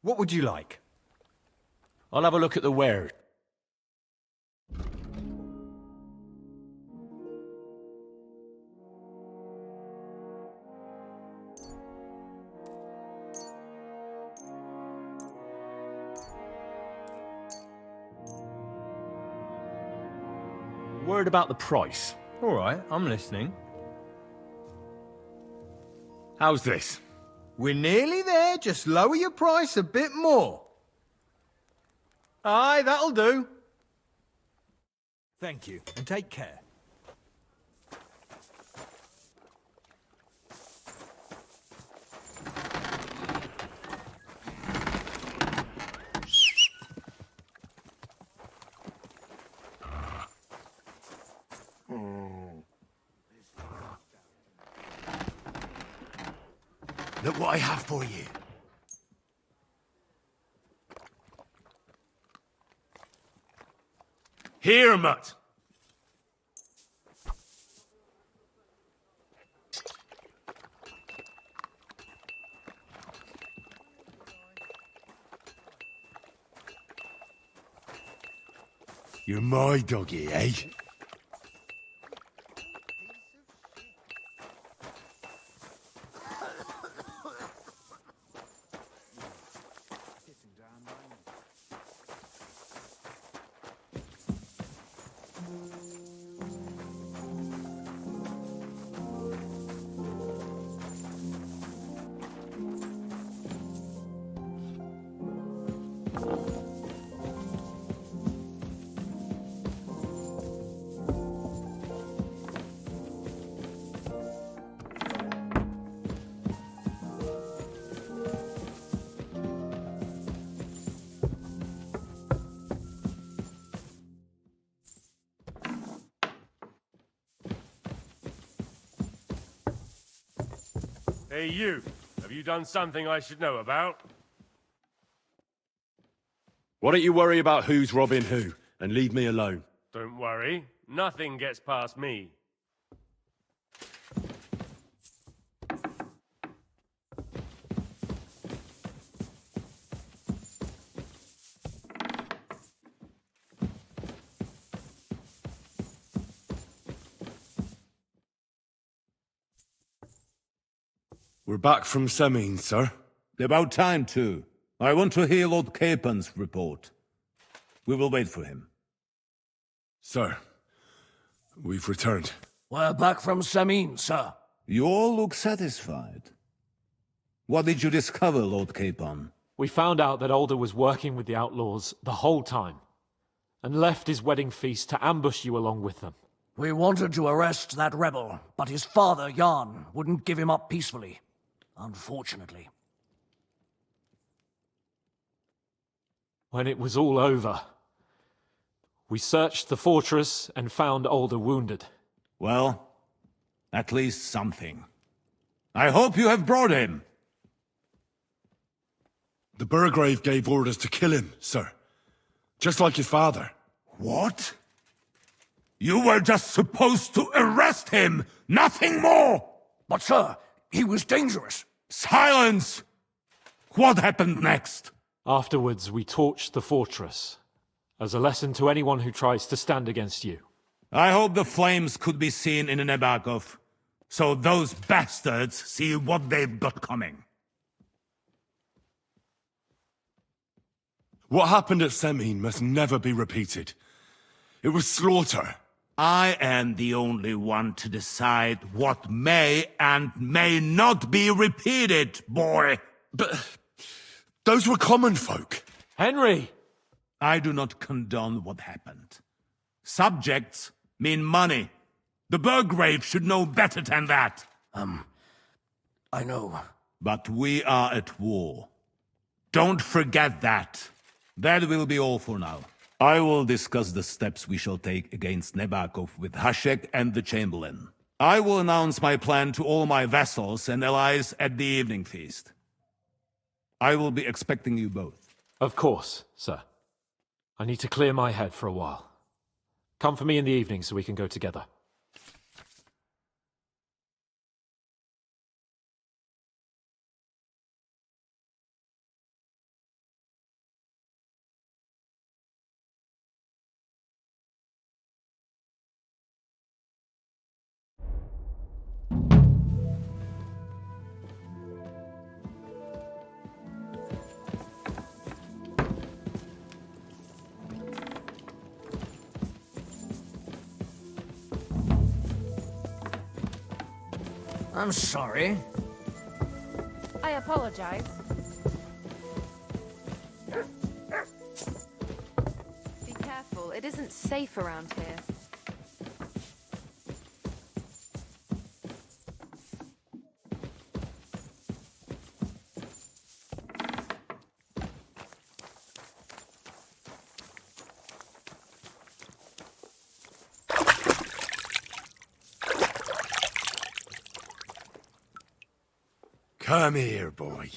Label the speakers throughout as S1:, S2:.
S1: What would you like?
S2: I'll have a look at the wares. Word about the price.
S1: All right, I'm listening.
S2: How's this?
S1: We're nearly there. Just lower your price a bit more. Aye, that'll do. Thank you, and take care.
S2: Look what I have for you. Here, mutt. You're my doggy, eh?
S3: Hey, you. Have you done something I should know about?
S2: Why don't you worry about who's robbing who, and leave me alone?
S3: Don't worry. Nothing gets past me.
S2: We're back from Semin, sir.
S4: About time, too. I want to hear Lord Capen's report. We will wait for him.
S2: Sir, we've returned.
S5: We're back from Semin, sir.
S4: You all look satisfied. What did you discover, Lord Capon?
S6: We found out that Alder was working with the outlaws the whole time, and left his wedding feast to ambush you along with them.
S5: We wanted to arrest that rebel, but his father, Jan, wouldn't give him up peacefully. Unfortunately.
S6: When it was all over, we searched the fortress and found Alder wounded.
S4: Well, at least something. I hope you have brought him.
S2: The Burgrave gave orders to kill him, sir. Just like his father.
S4: What? You were just supposed to arrest him, nothing more!
S5: But sir, he was dangerous.
S4: Silence! What happened next?
S6: Afterwards, we torched the fortress, as a lesson to anyone who tries to stand against you.
S4: I hope the flames could be seen in Nebakov, so those bastards see what they've got coming.
S2: What happened at Semin must never be repeated. It was slaughter.
S4: I am the only one to decide what may and may not be repeated, boy.
S2: But those were common folk.
S6: Henry!
S4: I do not condone what happened. Subjects mean money. The Burgrave should know better than that.
S5: I know.
S4: But we are at war. Don't forget that. That will be all for now. I will discuss the steps we shall take against Nebakov with Hashek and the Chamberlain. I will announce my plan to all my vassals and allies at the evening feast. I will be expecting you both.
S6: Of course, sir. I need to clear my head for a while. Come for me in the evening so we can go together.
S5: I'm sorry.
S7: I apologize. Be careful, it isn't safe around here.
S2: Come here, boy.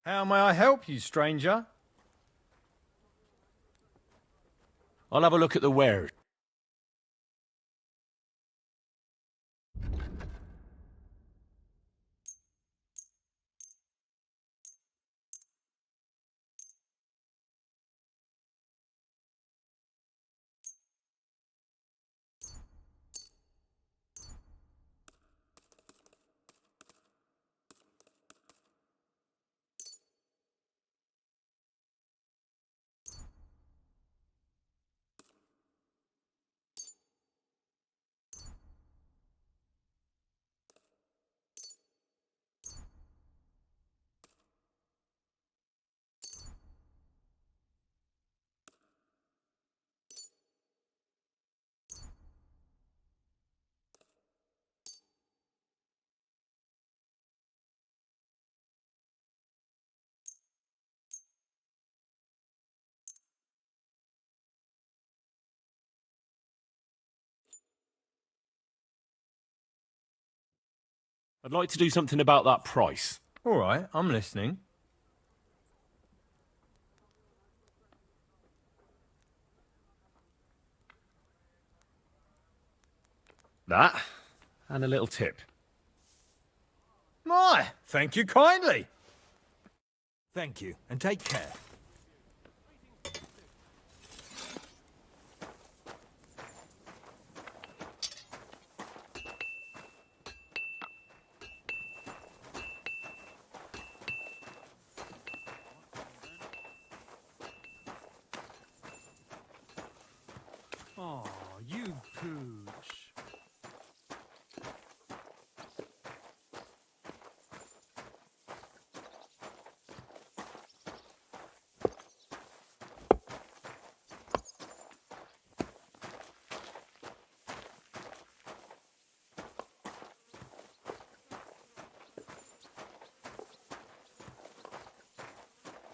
S1: How may I help you, stranger?
S6: I'll have a look at the wares. I'd like to do something about that price.
S1: All right, I'm listening.
S6: That, and a little tip.
S1: My, thank you kindly.
S8: Thank you, and take care. Oh, you pooch.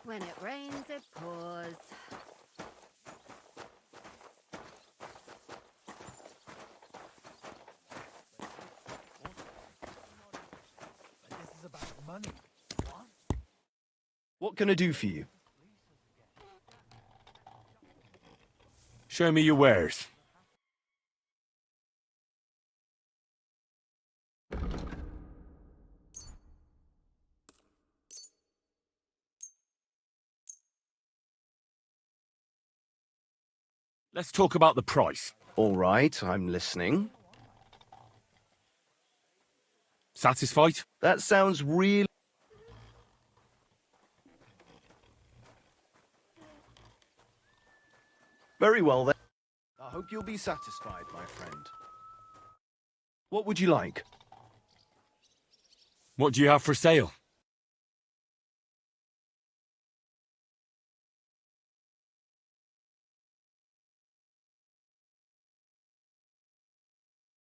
S7: When it rains, it pours.
S8: This is about money.
S9: What can I do for you?
S6: Show me your wares.
S2: Let's talk about the price.
S9: All right, I'm listening.
S2: Satisfied?
S9: That sounds really... Very well, then. I hope you'll be satisfied, my friend. What would you like?
S2: What do you have for sale?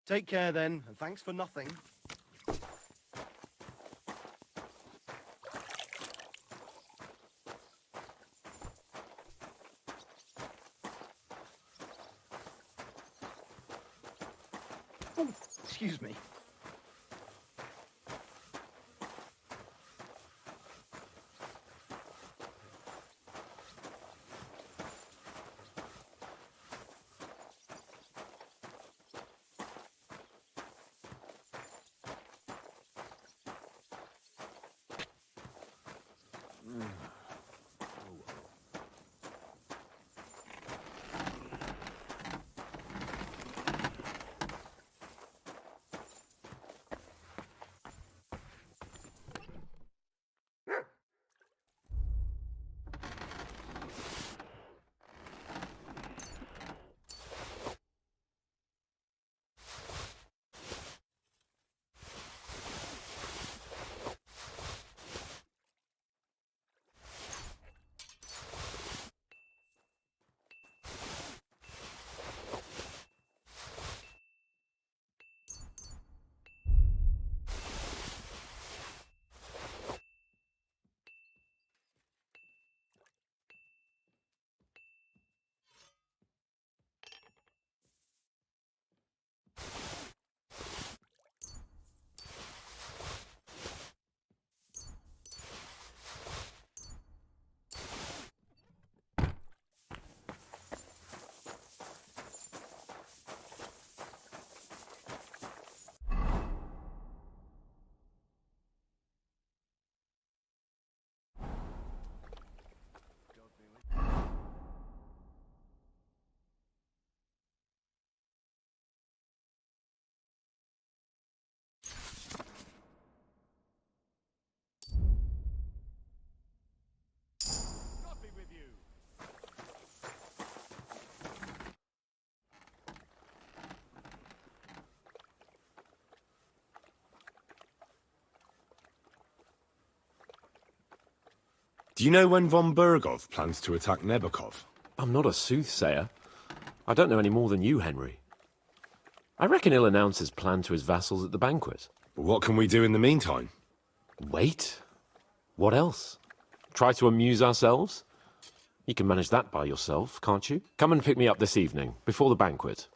S9: Take care, then, and thanks for nothing. Oh, excuse me.
S2: Do you know when von Bergov plans to attack Nebakov?
S6: I'm not a soothsayer. I don't know any more than you, Henry. I reckon he'll announce his plan to his vassals at the banquet.
S2: But what can we do in the meantime?
S6: Wait? What else? Try to amuse ourselves? You can manage that by yourself, can't you? Come and pick me up this evening, before the banquet.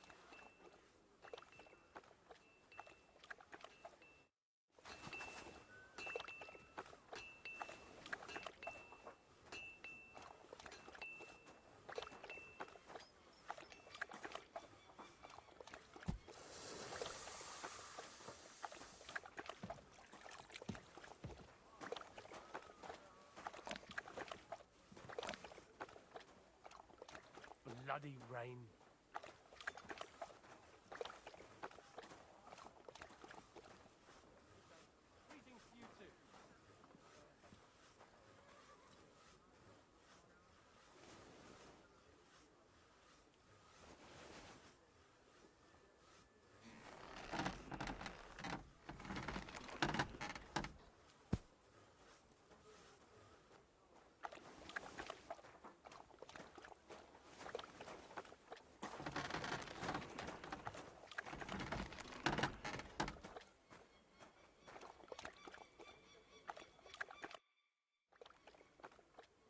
S3: Bloody rain.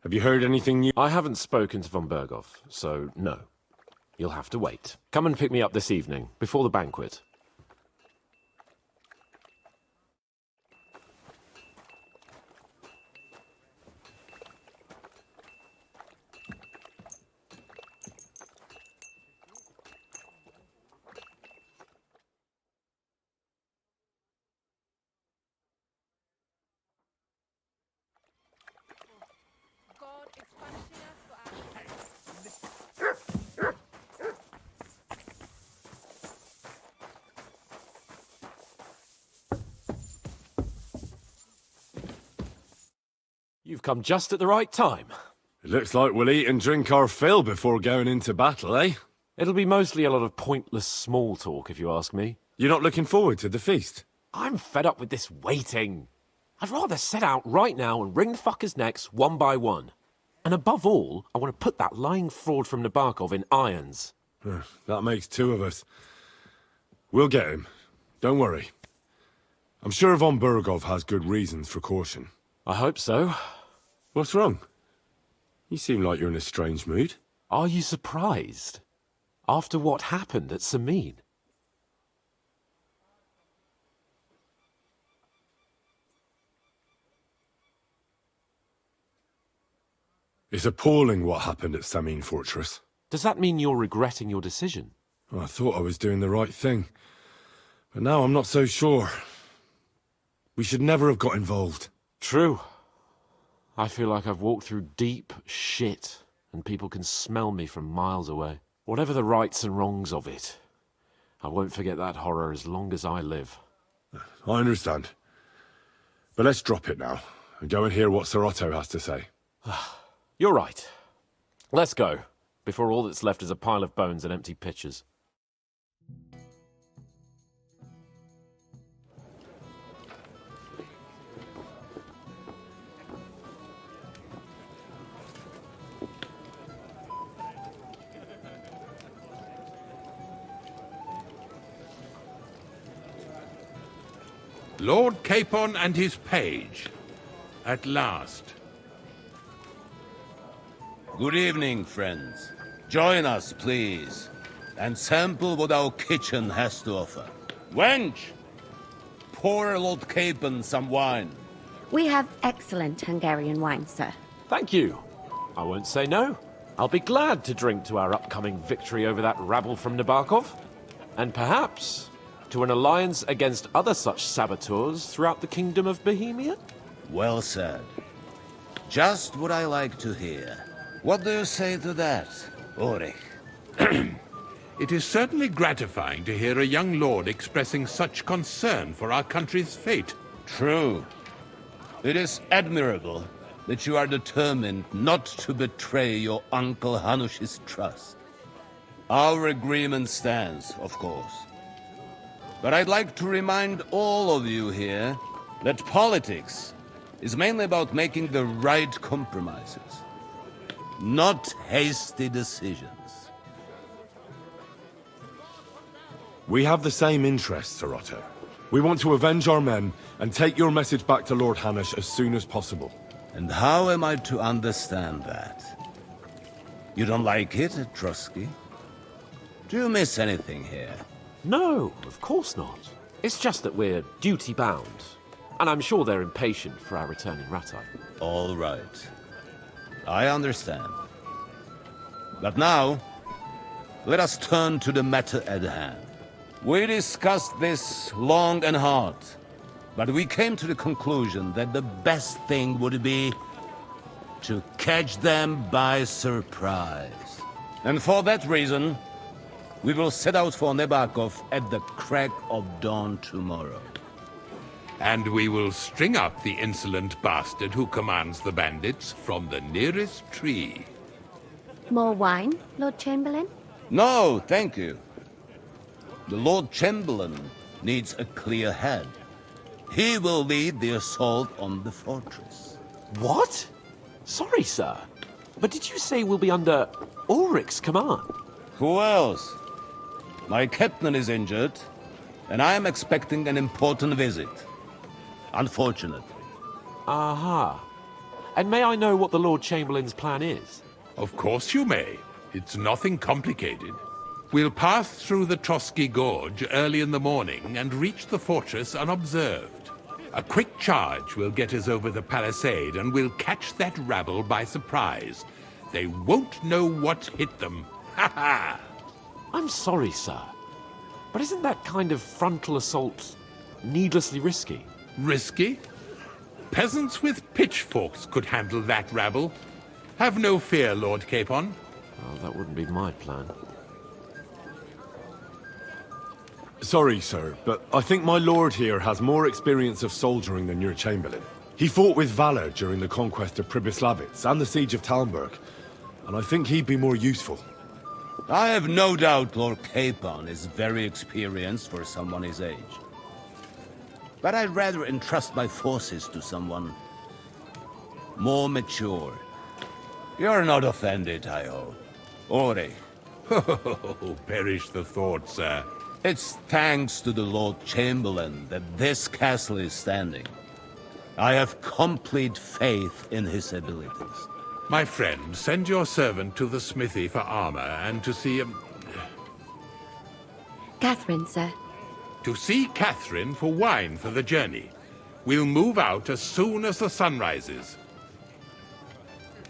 S2: Have you heard anything new?
S6: I haven't spoken to von Bergov, so no. You'll have to wait. Come and pick me up this evening, before the banquet.
S7: God is punishing us for our
S6: You've come just at the right time.
S2: It looks like we'll eat and drink our fill before going into battle, eh?
S6: It'll be mostly a lot of pointless small talk, if you ask me.
S2: You're not looking forward to the feast?
S6: I'm fed up with this waiting. I'd rather set out right now and wring fuckers' necks one by one. And above all, I want to put that lying fraud from Nabokov in irons.
S2: That makes two of us. We'll get him. Don't worry. I'm sure von Burgov has good reasons for caution.
S6: I hope so.
S2: What's wrong? You seem like you're in a strange mood.
S6: Are you surprised? After what happened at Samin?
S2: It's appalling what happened at Samin Fortress.
S6: Does that mean you're regretting your decision?
S2: I thought I was doing the right thing. But now I'm not so sure. We should never have got involved.
S6: True. I feel like I've walked through deep shit, and people can smell me from miles away. Whatever the rights and wrongs of it, I won't forget that horror as long as I live.
S2: I understand. But let's drop it now, and go and hear what Sir Otto has to say.
S6: You're right. Let's go, before all that's left is a pile of bones and empty pitchers.
S10: Lord Capon and his page. At last.
S4: Good evening, friends. Join us, please, and sample what our kitchen has to offer. Wench, pour Lord Capon some wine.
S11: We have excellent Hungarian wine, sir.
S6: Thank you. I won't say no. I'll be glad to drink to our upcoming victory over that rabble from Nabokov. And perhaps to an alliance against other such saboteurs throughout the Kingdom of Bohemia?
S4: Well said. Just what I like to hear. What do you say to that, Ulrich?
S10: It is certainly gratifying to hear a young lord expressing such concern for our country's fate.
S4: True. It is admirable that you are determined not to betray your Uncle Hanush's trust. Our agreement stands, of course. But I'd like to remind all of you here that politics is mainly about making the right compromises, not hasty decisions.
S2: We have the same interests, Sir Otto. We want to avenge our men and take your message back to Lord Hanush as soon as possible.
S4: And how am I to understand that? You don't like it, Trotsky? Do you miss anything here?
S6: No, of course not. It's just that we're duty-bound. And I'm sure they're impatient for our return in Rattay.
S4: All right. I understand. But now, let us turn to the matter at hand. We discussed this long and hard, but we came to the conclusion that the best thing would be to catch them by surprise. And for that reason, we will set out for Nabokov at the crack of dawn tomorrow.
S10: And we will string up the insolent bastard who commands the bandits from the nearest tree.
S11: More wine, Lord Chamberlain?
S4: No, thank you. The Lord Chamberlain needs a clear head. He will lead the assault on the fortress.
S6: What? Sorry, sir. But did you say we'll be under Ulrich's command?
S4: Who else? My captain is injured, and I am expecting an important visit. Unfortunately.
S6: Aha. And may I know what the Lord Chamberlain's plan is?
S10: Of course you may. It's nothing complicated. We'll pass through the Trotsky Gorge early in the morning and reach the fortress unobserved. A quick charge will get us over the palisade, and we'll catch that rabble by surprise. They won't know what hit them. Ha ha!
S6: I'm sorry, sir. But isn't that kind of frontal assault needlessly risky?
S10: Risky? Peasants with pitchforks could handle that rabble. Have no fear, Lord Capon.
S6: Well, that wouldn't be my plan.
S2: Sorry, sir, but I think my lord here has more experience of soldiering than your Chamberlain. He fought with valor during the conquest of Pribyslavitz and the siege of Talmberg, and I think he'd be more useful.
S4: I have no doubt Lord Capon is very experienced for someone his age. But I'd rather entrust my forces to someone more mature. You're not offended, I hope. Ori.
S10: Oh, perish the thought, sir.
S4: It's thanks to the Lord Chamberlain that this castle is standing. I have complete faith in his abilities.
S10: My friend, send your servant to the smithy for armor and to see
S11: Catherine, sir.
S10: To see Catherine for wine for the journey. We'll move out as soon as the sun rises.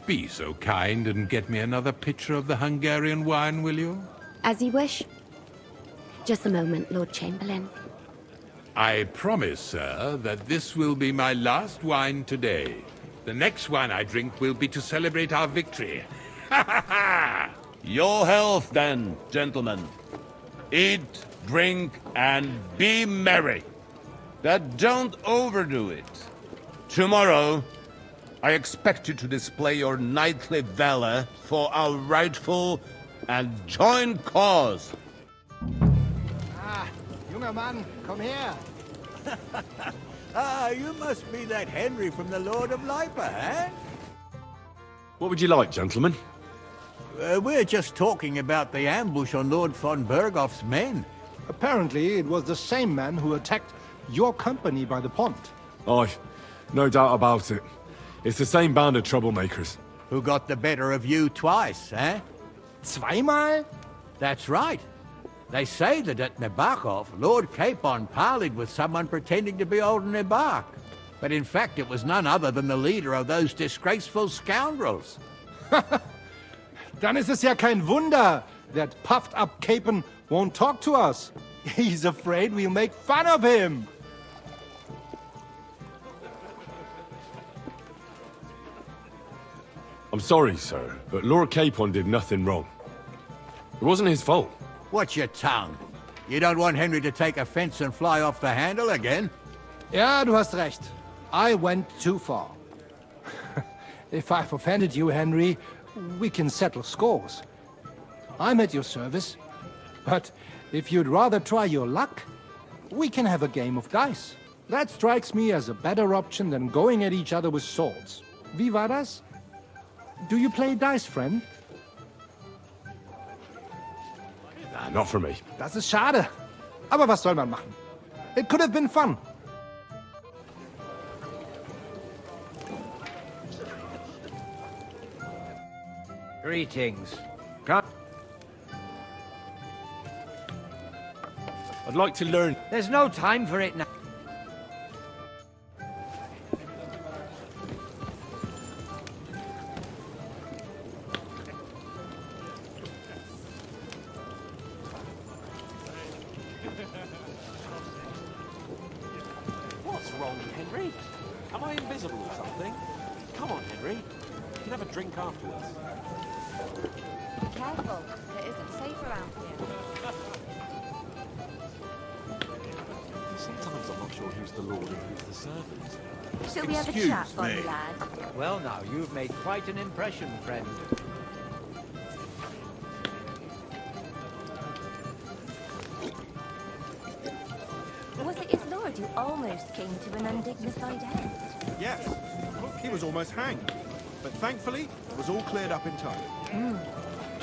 S10: Be so kind and get me another pitcher of the Hungarian wine, will you?
S11: As you wish. Just a moment, Lord Chamberlain.
S10: I promise, sir, that this will be my last wine today. The next wine I drink will be to celebrate our victory. Ha ha ha!
S4: Your health, then, gentlemen. Eat, drink, and be merry. But don't overdo it. Tomorrow, I expect you to display your knightly valor for our rightful and joint cause.
S1: Ah, junger Mann, komm her.
S8: Ah, you must be that Henry from the Lord of Lipa, eh?
S2: What would you like, gentlemen?
S8: We're just talking about the ambush on Lord von Bergoff's men.
S1: Apparently, it was the same man who attacked your company by the pond.
S2: Aye, no doubt about it. It's the same band of troublemakers.
S8: Who got the better of you twice, eh?
S1: Zweimal?
S8: That's right. They say that at Nabokov, Lord Capon parleyed with someone pretending to be old Nabok. But in fact, it was none other than the leader of those disgraceful scoundrels.
S1: Dann ist es ja kein Wunder that puffed-up Capon won't talk to us. He's afraid we'll make fun of him.
S2: I'm sorry, sir, but Lord Capon did nothing wrong. It wasn't his fault.
S8: Watch your tongue. You don't want Henry to take offense and fly off the handle again?
S1: Ja, du hast recht. I went too far. If I've offended you, Henry, we can settle scores. I'm at your service. But if you'd rather try your luck, we can have a game of dice. That strikes me as a better option than going at each other with swords. Wie war das? Do you play dice, friend?
S2: Nah, not for me.
S1: Das ist schade. Aber was soll man machen? It could have been fun.
S8: Greetings.
S2: I'd like to learn.
S8: There's no time for it now.
S6: What's wrong, Henry? Am I invisible or something? Come on, Henry. We can have a drink afterwards.
S7: Careful, it isn't safe around here.
S6: Sometimes I'm not sure who's the lord and who's the servant.
S7: Shall we have a chat, Bonnie lad?
S8: Well now, you've made quite an impression, friend.
S7: Was it his lord who almost came to an undignified end?
S9: Yes, he was almost hanged. But thankfully, it was all cleared up in time.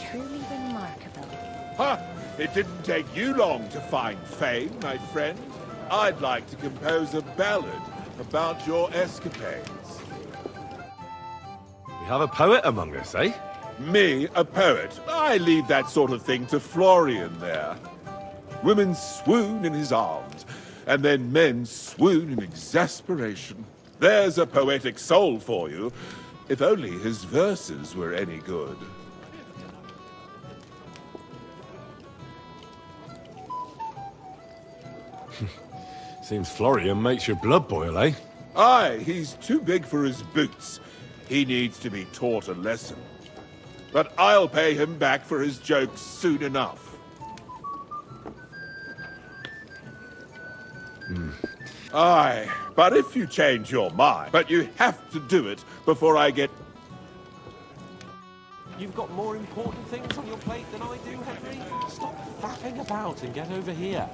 S7: Truly remarkable.
S12: Ha! It didn't take you long to find fame, my friend. I'd like to compose a ballad about your escapades.
S2: We have a poet among us, eh?
S12: Me, a poet. I leave that sort of thing to Florian there. Women swoon in his arms, and then men swoon in exasperation. There's a poetic soul for you, if only his verses were any good.
S2: Seems Florian makes your blood boil, eh?
S12: Aye, he's too big for his boots. He needs to be taught a lesson. But I'll pay him back for his jokes soon enough. Aye, but if you change your mind, but you have to do it before I get...
S6: You've got more important things on your plate than I do, Henry. Stop faffing about and get over here.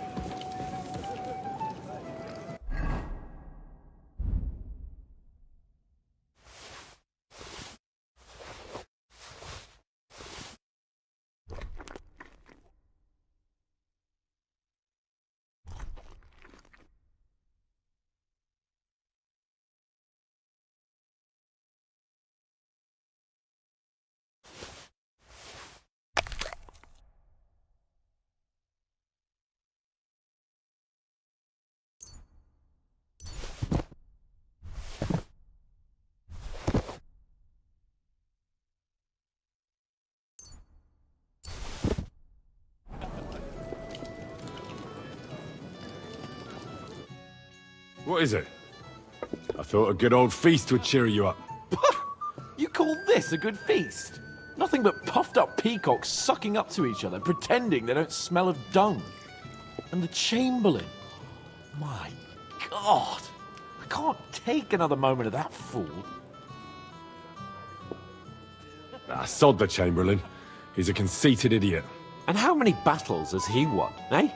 S2: What is it? I thought a good old feast would cheer you up.
S6: You call this a good feast? Nothing but puffed up peacocks sucking up to each other, pretending they don't smell of dung. And the Chamberlain. My God. I can't take another moment of that fool.
S2: Ah, sod the Chamberlain. He's a conceited idiot.
S6: And how many battles has he won, eh?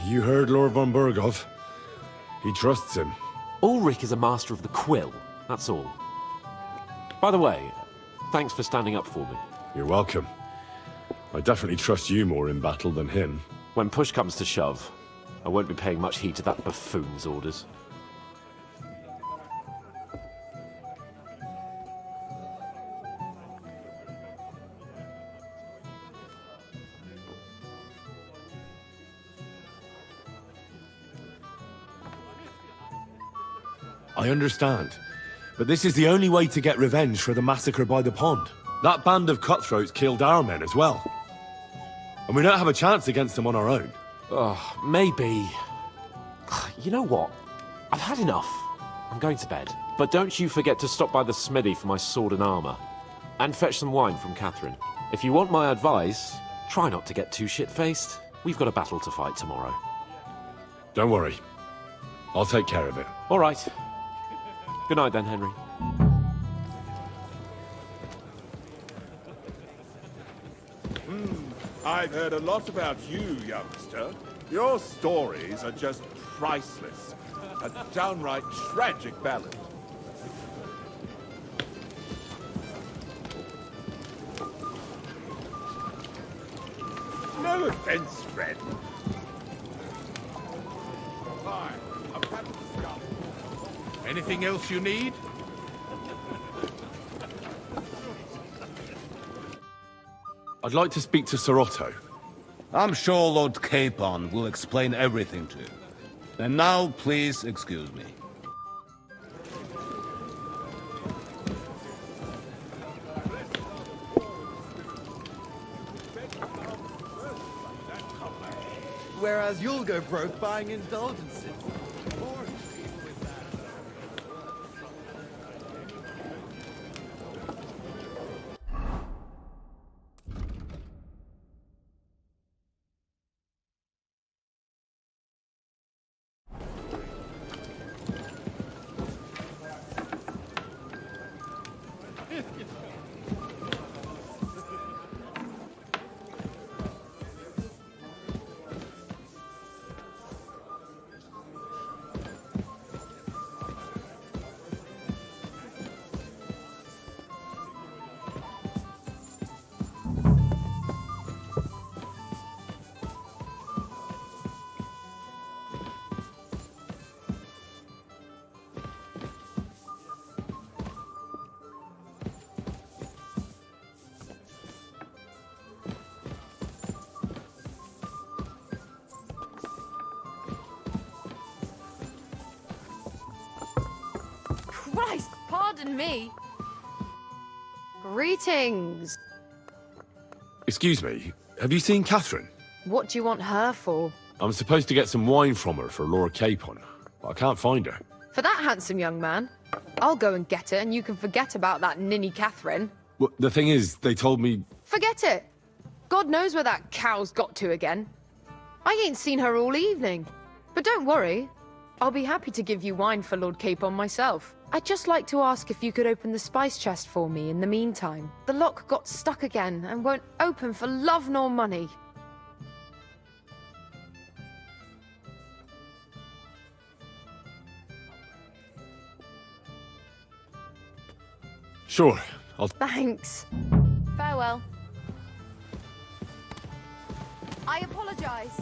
S2: You heard Lord von Burgov. He trusts him.
S6: Ulrich is a master of the quill, that's all. By the way, thanks for standing up for me.
S2: You're welcome. I definitely trust you more in battle than him.
S6: When push comes to shove, I won't be paying much heed to that buffoon's orders.
S2: I understand. But this is the only way to get revenge for the massacre by the pond. That band of cutthroats killed our men as well. And we don't have a chance against them on our own.
S6: Oh, maybe. You know what? I've had enough. I'm going to bed. But don't you forget to stop by the smithy for my sword and armor. And fetch some wine from Catherine. If you want my advice, try not to get too shit-faced. We've got a battle to fight tomorrow.
S2: Don't worry. I'll take care of it.
S6: All right. Good night then, Henry.
S12: I've heard a lot about you, youngster. Your stories are just priceless. A downright tragic ballad. No offense, friend. Hi, I'm Captain Scott.
S10: Anything else you need?
S2: I'd like to speak to Sir Otto.
S4: I'm sure Lord Capon will explain everything to you. And now, please excuse me.
S13: Whereas you'll go broke buying indulgences.
S14: Christ, pardon me. Greetings.
S2: Excuse me, have you seen Catherine?
S14: What do you want her for?
S2: I'm supposed to get some wine from her for Lord Capon, but I can't find her.
S14: For that handsome young man? I'll go and get her, and you can forget about that ninny Catherine.
S2: Well, the thing is, they told me...
S14: Forget it. God knows where that cow's got to again. I ain't seen her all evening. But don't worry. I'll be happy to give you wine for Lord Capon myself. I'd just like to ask if you could open the spice chest for me in the meantime. The lock got stuck again and won't open for love nor money.
S2: Sure,
S14: Thanks.
S7: Farewell. I apologize.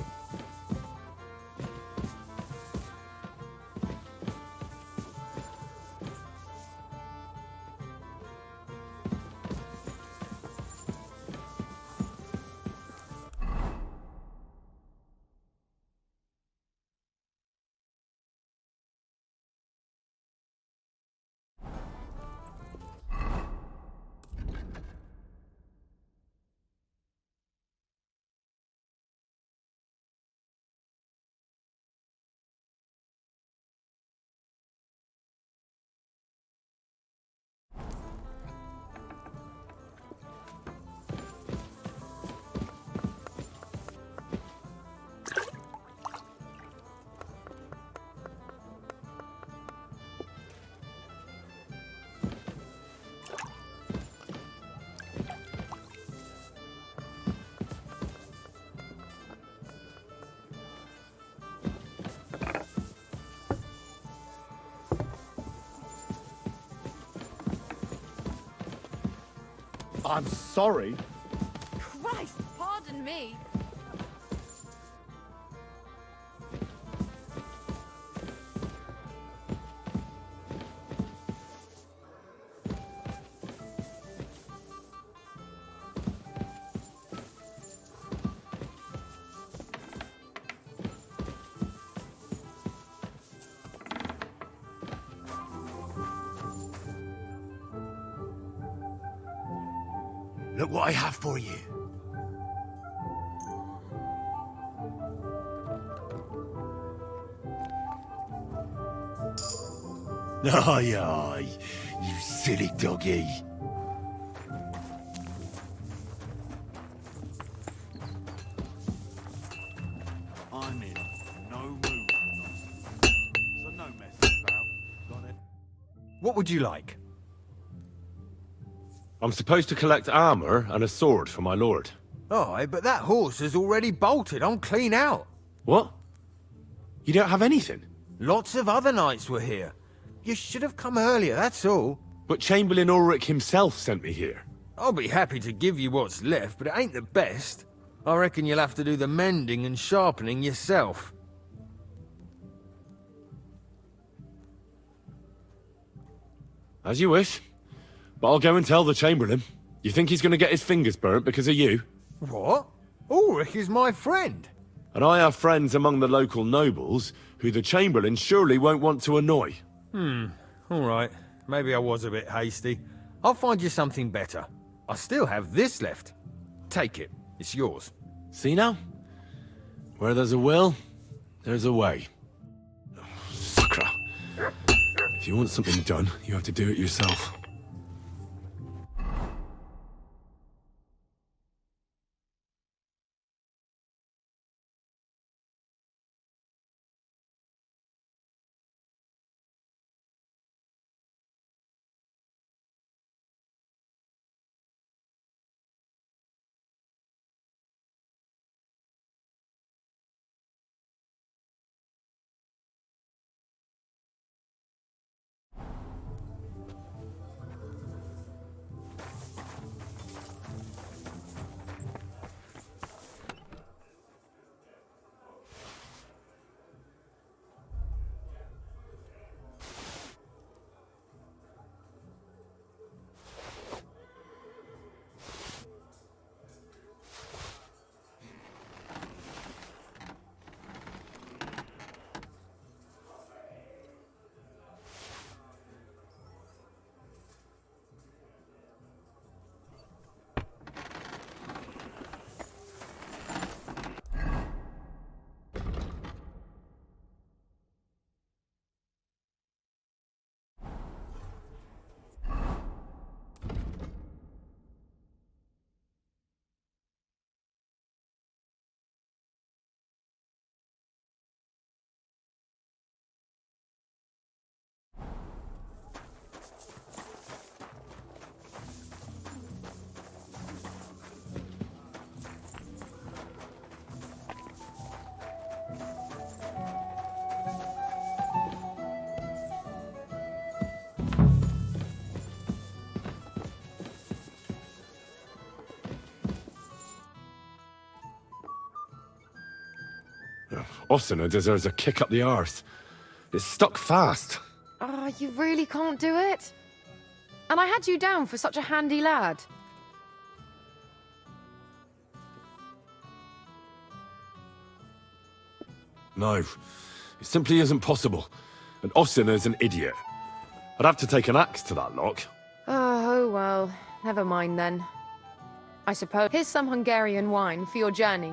S9: I'm sorry.
S7: Christ, pardon me.
S2: Look what I have for you. Aye, aye, you silly doggy.
S9: I'm in no mood. So no messing about. Got it? What would you like?
S2: I'm supposed to collect armor and a sword for my lord.
S13: Aye, but that horse has already bolted. I'm clean out.
S2: What? You don't have anything?
S13: Lots of other knights were here. You should have come earlier, that's all.
S2: But Chamberlain Ulrich himself sent me here.
S13: I'll be happy to give you what's left, but it ain't the best. I reckon you'll have to do the mending and sharpening yourself.
S2: As you wish. But I'll go and tell the Chamberlain. You think he's going to get his fingers burnt because of you?
S13: What? Ulrich is my friend.
S2: And I have friends among the local nobles who the Chamberlain surely won't want to annoy.
S13: All right. Maybe I was a bit hasty. I'll find you something better. I still have this left. Take it. It's yours.
S2: See now? Where there's a will, there's a way. Oh, sucker. If you want something done, you have to do it yourself. Osina deserves a kick up the arse. It's stuck fast.
S14: Ah, you really can't do it? And I had you down for such a handy lad.
S2: No, it simply isn't possible. And Osina's an idiot. I'd have to take an axe to that lock.
S14: Oh, well, never mind then. I suppose. Here's some Hungarian wine for your journey.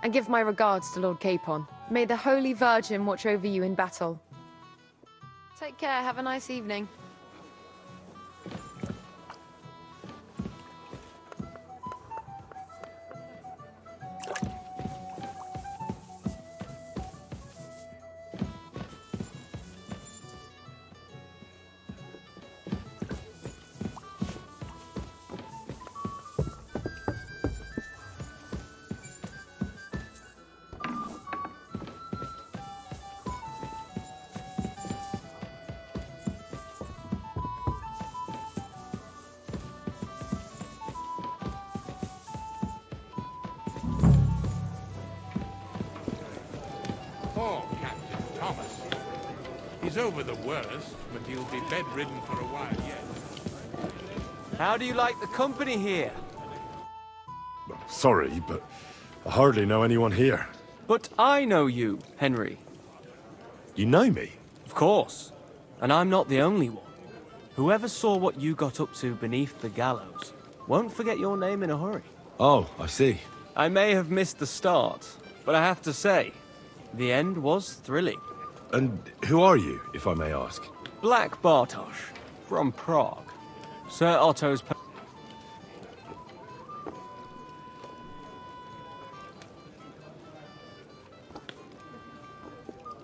S14: And give my regards to Lord Capon. May the Holy Virgin watch over you in battle. Take care, have a nice evening.
S10: Poor Captain Thomas. He's over the worst, but he'll be bedridden for a while yet.
S15: How do you like the company here?
S2: Sorry, but I hardly know anyone here.
S15: But I know you, Henry.
S2: You know me?
S15: Of course. And I'm not the only one. Whoever saw what you got up to beneath the gallows won't forget your name in a hurry.
S2: Oh, I see.
S15: I may have missed the start, but I have to say, the end was thrilling.
S2: And who are you, if I may ask?
S15: Black Bartosz, from Prague. Sir Otto's...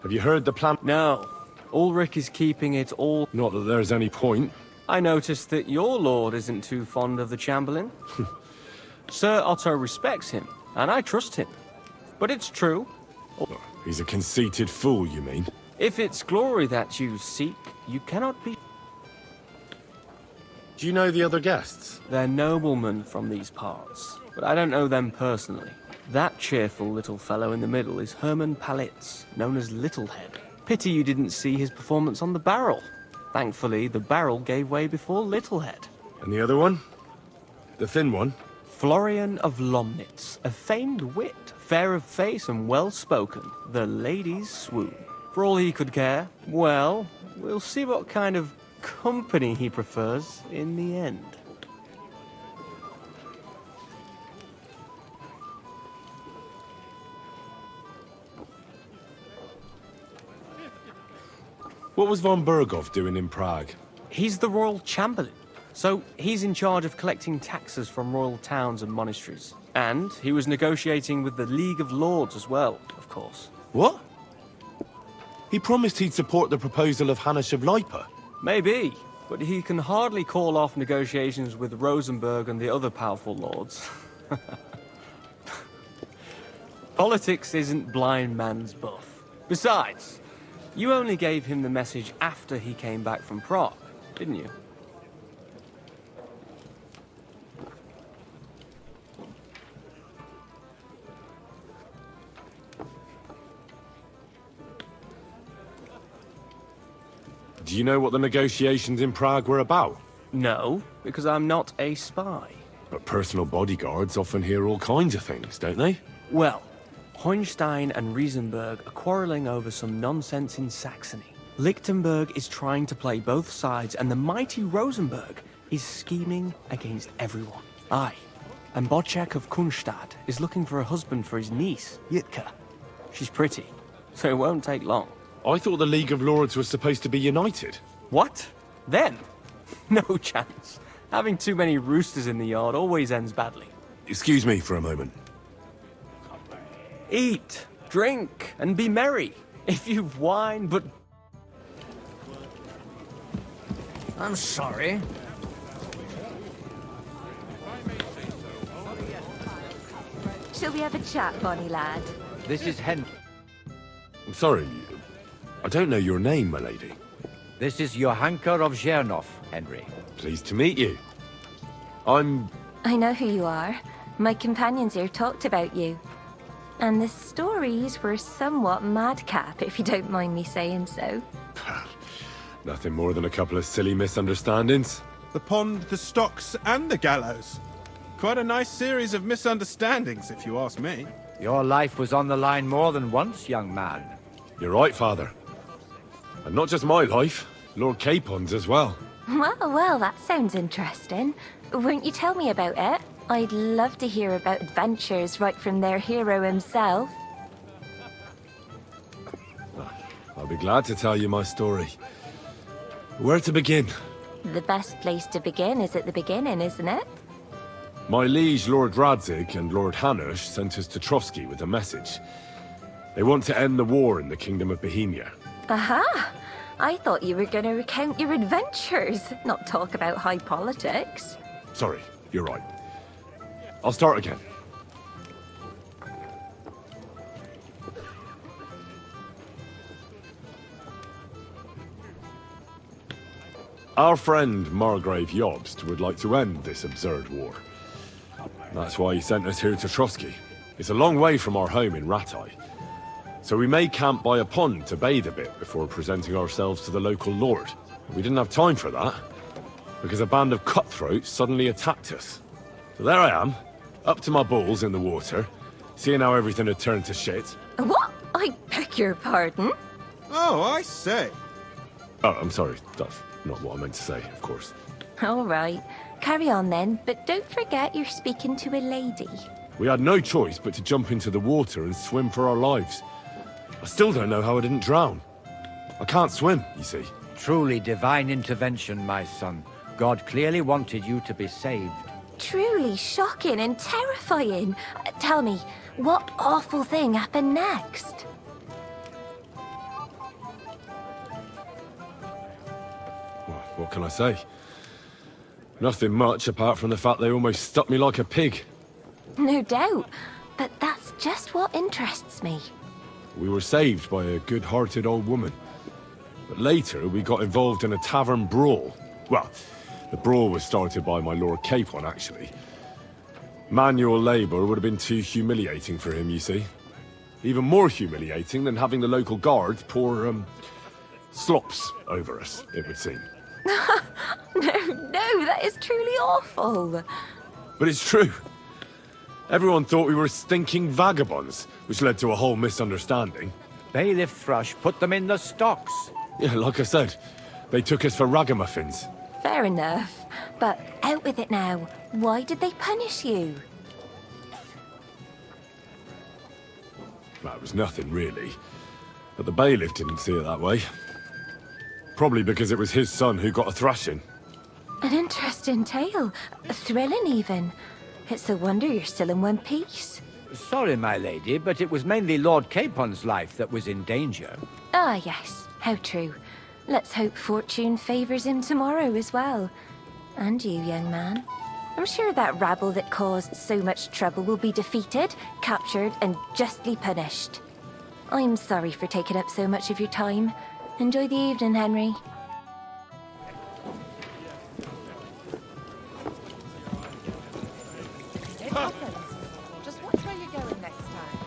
S2: Have you heard the plan?
S15: No. Ulrich is keeping it all...
S2: Not that there's any point.
S15: I noticed that your lord isn't too fond of the Chamberlain. Sir Otto respects him, and I trust him. But it's true.
S2: He's a conceited fool, you mean?
S15: If it's glory that you seek, you cannot be...
S2: Do you know the other guests?
S15: They're noblemen from these parts, but I don't know them personally. That cheerful little fellow in the middle is Herman Palitz, known as Littlehead. Pity you didn't see his performance on the barrel. Thankfully, the barrel gave way before Littlehead.
S2: And the other one? The thin one?
S15: Florian of Lomnitz, a famed wit, fair of face and well-spoken. The ladies swoon. For all he could care, well, we'll see what kind of company he prefers in the end.
S2: What was von Berghoff doing in Prague?
S15: He's the royal chamberlain, so he's in charge of collecting taxes from royal towns and monasteries. And he was negotiating with the League of Lords as well, of course.
S2: What? He promised he'd support the proposal of Hannes of Lipa.
S15: Maybe, but he can hardly call off negotiations with Rosenberg and the other powerful lords. Politics isn't blind man's buff. Besides, you only gave him the message after he came back from Prague, didn't you?
S2: Do you know what the negotiations in Prague were about?
S15: No, because I'm not a spy.
S2: But personal bodyguards often hear all kinds of things, don't they?
S15: Well, Hohenstein and Riesenberg are quarreling over some nonsense in Saxony. Lichtenberg is trying to play both sides, and the mighty Rosenberg is scheming against everyone. Aye, and Bocek of Kunstadt is looking for a husband for his niece, Yitka. She's pretty, so it won't take long.
S2: I thought the League of Lords was supposed to be united.
S15: What? Then? No chance. Having too many roosters in the yard always ends badly.
S2: Excuse me for a moment.
S15: Eat, drink, and be merry. If you've wine, but...
S5: I'm sorry.
S7: Shall we have a chat, bonny lad?
S8: This is Henry.
S2: I'm sorry. I don't know your name, my lady.
S8: This is Johanka of Zhernov, Henry.
S2: Pleased to meet you. I'm...
S7: I know who you are. My companions here talked about you. And the stories were somewhat madcap, if you don't mind me saying so.
S2: Nothing more than a couple of silly misunderstandings.
S9: The pond, the stocks, and the gallows. Quite a nice series of misunderstandings, if you ask me.
S8: Your life was on the line more than once, young man.
S2: You're right, Father. And not just my life, Lord Capon's as well.
S7: Well, that sounds interesting. Won't you tell me about it? I'd love to hear about adventures right from their hero himself.
S2: I'll be glad to tell you my story. Where to begin?
S7: The best place to begin is at the beginning, isn't it?
S2: My liege Lord Radzig and Lord Hanush sent us to Trotsky with a message. They want to end the war in the Kingdom of Bohemia.
S7: Aha! I thought you were going to recount your adventures, not talk about high politics.
S2: Sorry, you're right. I'll start again. Our friend Margrave Jobst would like to end this absurd war. That's why he sent us here to Trotsky. It's a long way from our home in Ratai. So we made camp by a pond to bathe a bit before presenting ourselves to the local lord. We didn't have time for that, because a band of cutthroats suddenly attacked us. So there I am, up to my balls in the water, seeing how everything had turned to shit.
S7: What? I beg your pardon?
S9: Oh, I say.
S2: Oh, I'm sorry, that's not what I meant to say, of course.
S7: All right. Carry on then, but don't forget you're speaking to a lady.
S2: We had no choice but to jump into the water and swim for our lives. I still don't know how I didn't drown. I can't swim, you see.
S8: Truly divine intervention, my son. God clearly wanted you to be saved.
S7: Truly shocking and terrifying. Tell me, what awful thing happened next?
S2: Well, what can I say? Nothing much apart from the fact they almost stuck me like a pig.
S7: No doubt, but that's just what interests me.
S2: We were saved by a good-hearted old woman. But later, we got involved in a tavern brawl. Well, the brawl was started by my Lord Capon, actually. Manual labor would have been too humiliating for him, you see. Even more humiliating than having the local guards pour, slops over us, it would seem.
S7: No, that is truly awful.
S2: But it's true. Everyone thought we were stinking vagabonds, which led to a whole misunderstanding.
S8: Bailiff Thrush put them in the stocks.
S2: Yeah, like I said, they took us for ragamuffins.
S7: Fair enough. But out with it now. Why did they punish you?
S2: That was nothing, really. But the bailiff didn't see it that way. Probably because it was his son who got a thrashing.
S7: An interesting tale. Thrilling, even. It's a wonder you're still in one piece.
S8: Sorry, my lady, but it was mainly Lord Capon's life that was in danger.
S7: Ah, yes. How true. Let's hope fortune favors him tomorrow as well. And you, young man. I'm sure that rabble that caused so much trouble will be defeated, captured, and justly punished. I'm sorry for taking up so much of your time. Enjoy the evening, Henry.
S16: It happens. Just watch where you're going next time.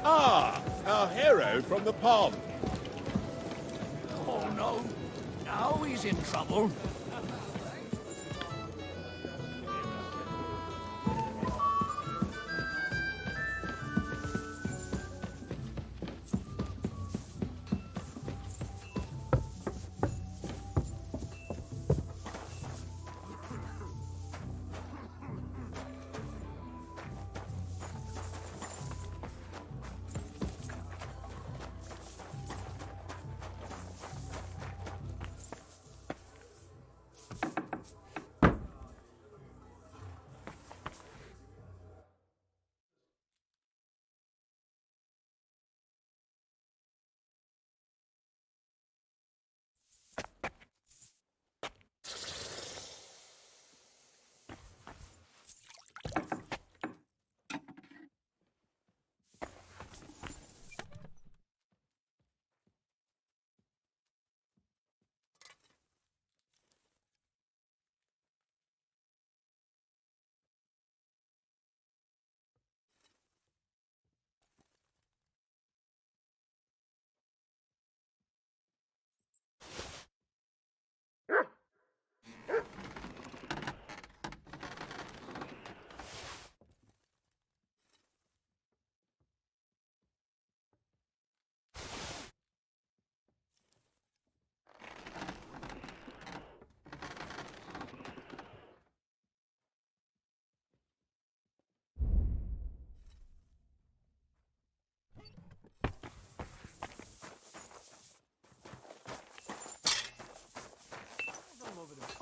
S12: Ah, our hero from the pond.
S5: Oh no. Now he's in trouble.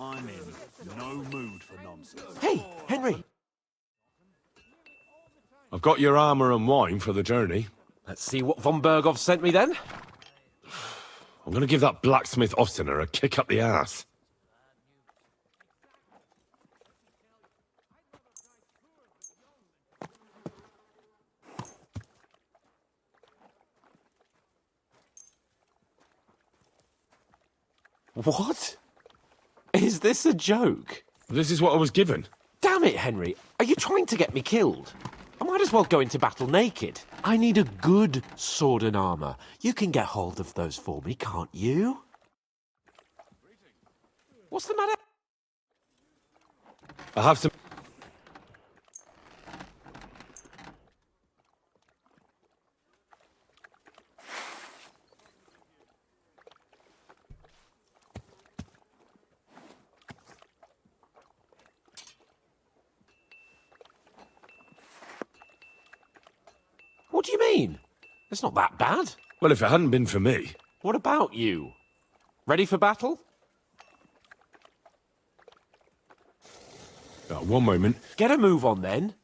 S9: I'm in no mood for nonsense.
S6: Hey, Henry!
S2: I've got your armor and wine for the journey.
S6: Let's see what von Berghoff sent me then.
S2: I'm gonna give that blacksmith Ostiner a kick up the ass.
S6: What? Is this a joke?
S2: This is what I was given.
S6: Damn it, Henry. Are you trying to get me killed? I might as well go into battle naked. I need a good sword and armor. You can get hold of those for me, can't you? What's the matter?
S2: I have some...
S6: What do you mean? It's not that bad.
S2: Well, if it hadn't been for me...
S6: What about you? Ready for battle?
S2: One moment.
S6: Get a move on then.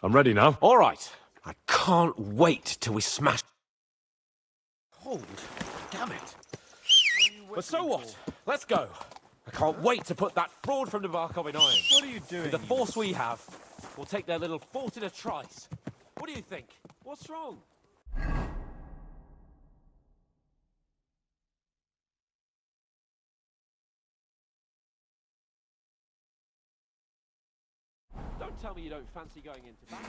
S2: I'm ready now.
S6: All right. I can't wait till we smash...
S5: Hold. Damn it.
S6: But so what? Let's go. I can't wait to put that fraud from Nabarkov in irons.
S13: What are you doing?
S6: With the force we have, we'll take their little fort in a trice. What do you think? What's wrong? Don't tell me you don't fancy going into battle.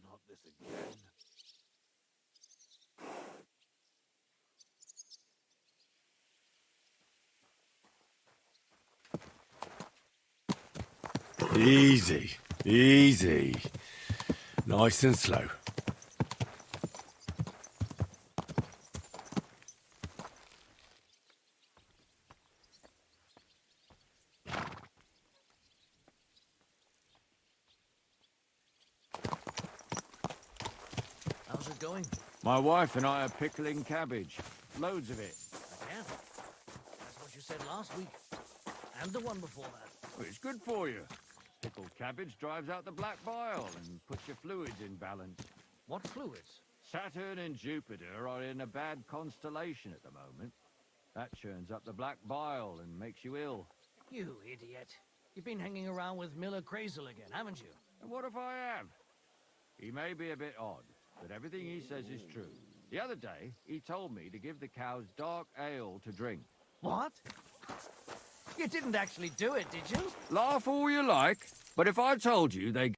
S9: Not this again.
S2: Easy. Easy. Nice and slow.
S5: How's it going?
S8: My wife and I are pickling cabbage. Loads of it.
S5: Again? That's what you said last week. And the one before that.
S8: Well, it's good for you. Pickled cabbage drives out the black bile and puts your fluids in balance.
S5: What fluids?
S8: Saturn and Jupiter are in a bad constellation at the moment. That churns up the black bile and makes you ill.
S5: You idiot. You've been hanging around with Miller Crazel again, haven't you?
S8: And what if I have? He may be a bit odd, but everything he says is true. The other day, he told me to give the cows dark ale to drink.
S5: What? You didn't actually do it, did you?
S8: Laugh all you like, but if I told you they...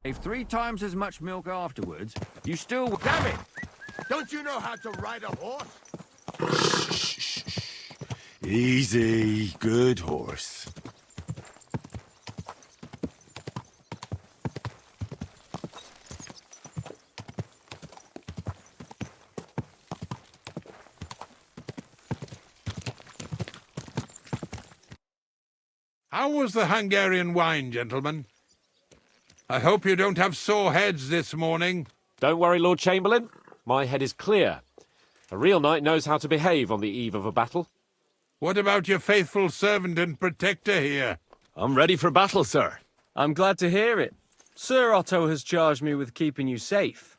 S17: If 3 times as much milk afterwards, you still... Damn it!
S9: Don't you know how to ride a horse?
S2: Easy, good horse.
S10: How was the Hungarian wine, gentlemen? I hope you don't have sore heads this morning.
S6: Don't worry, Lord Chamberlain. My head is clear. A real knight knows how to behave on the eve of a battle.
S10: What about your faithful servant and protector here?
S2: I'm ready for battle, sir.
S15: I'm glad to hear it. Sir Otto has charged me with keeping you safe.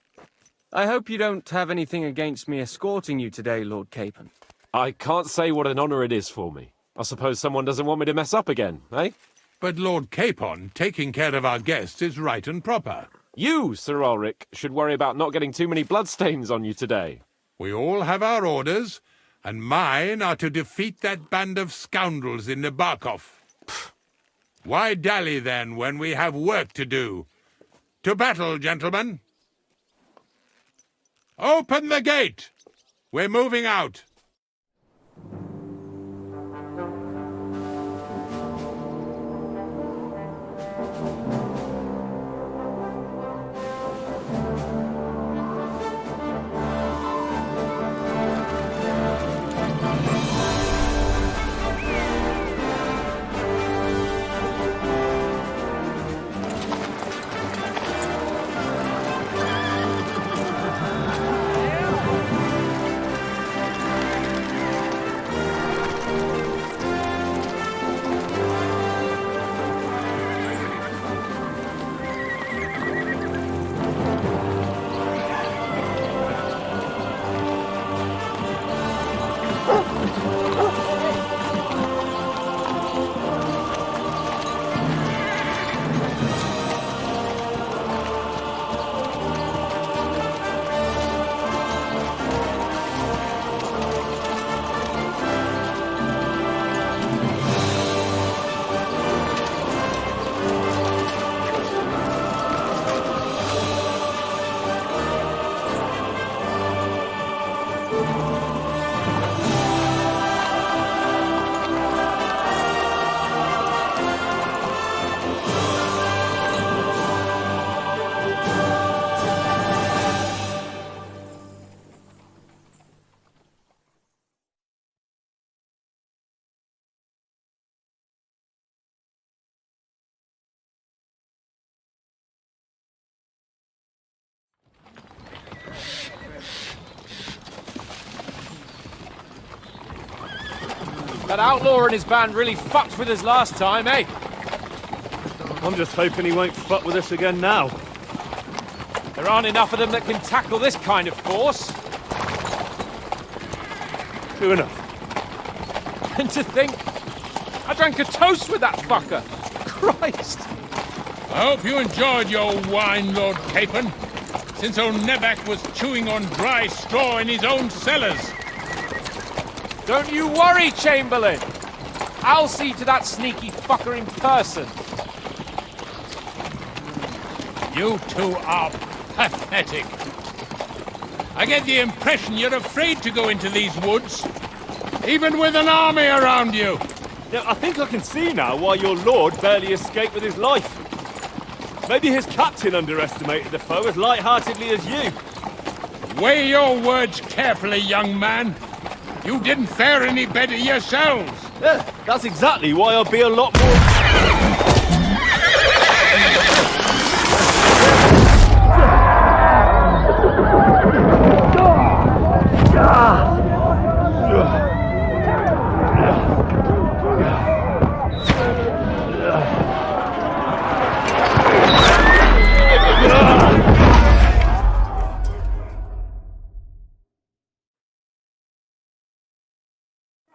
S15: I hope you don't have anything against me escorting you today, Lord Capon.
S6: I can't say what an honour it is for me. I suppose someone doesn't want me to mess up again, eh?
S10: But Lord Capon, taking care of our guests is right and proper.
S6: You, Sir Ulrich, should worry about not getting too many bloodstains on you today.
S10: We all have our orders, and mine are to defeat that band of scoundrels in Nebakov. Why dally, then, when we have work to do? To battle, gentlemen! Open the gate! We're moving out.
S6: That outlaw and his band really fucked with us last time, eh?
S3: I'm just hoping he won't fuck with us again now.
S6: There aren't enough of them that can tackle this kind of force.
S3: True enough.
S6: And to think, I drank a toast with that fucker. Christ!
S10: I hope you enjoyed your wine, Lord Capon, since old Nebak was chewing on dry straw in his own cellars.
S6: Don't you worry, Chamberlain. I'll see to that sneaky fucker in person.
S10: You two are pathetic. I get the impression you're afraid to go into these woods, even with an army around you.
S3: Yeah, I think I can see now why your lord barely escaped with his life. Maybe his captain underestimated the foe as light-heartedly as you.
S10: Weigh your words carefully, young man. You didn't fare any better yourselves.
S3: Yeah, that's exactly why I'll be a lot more...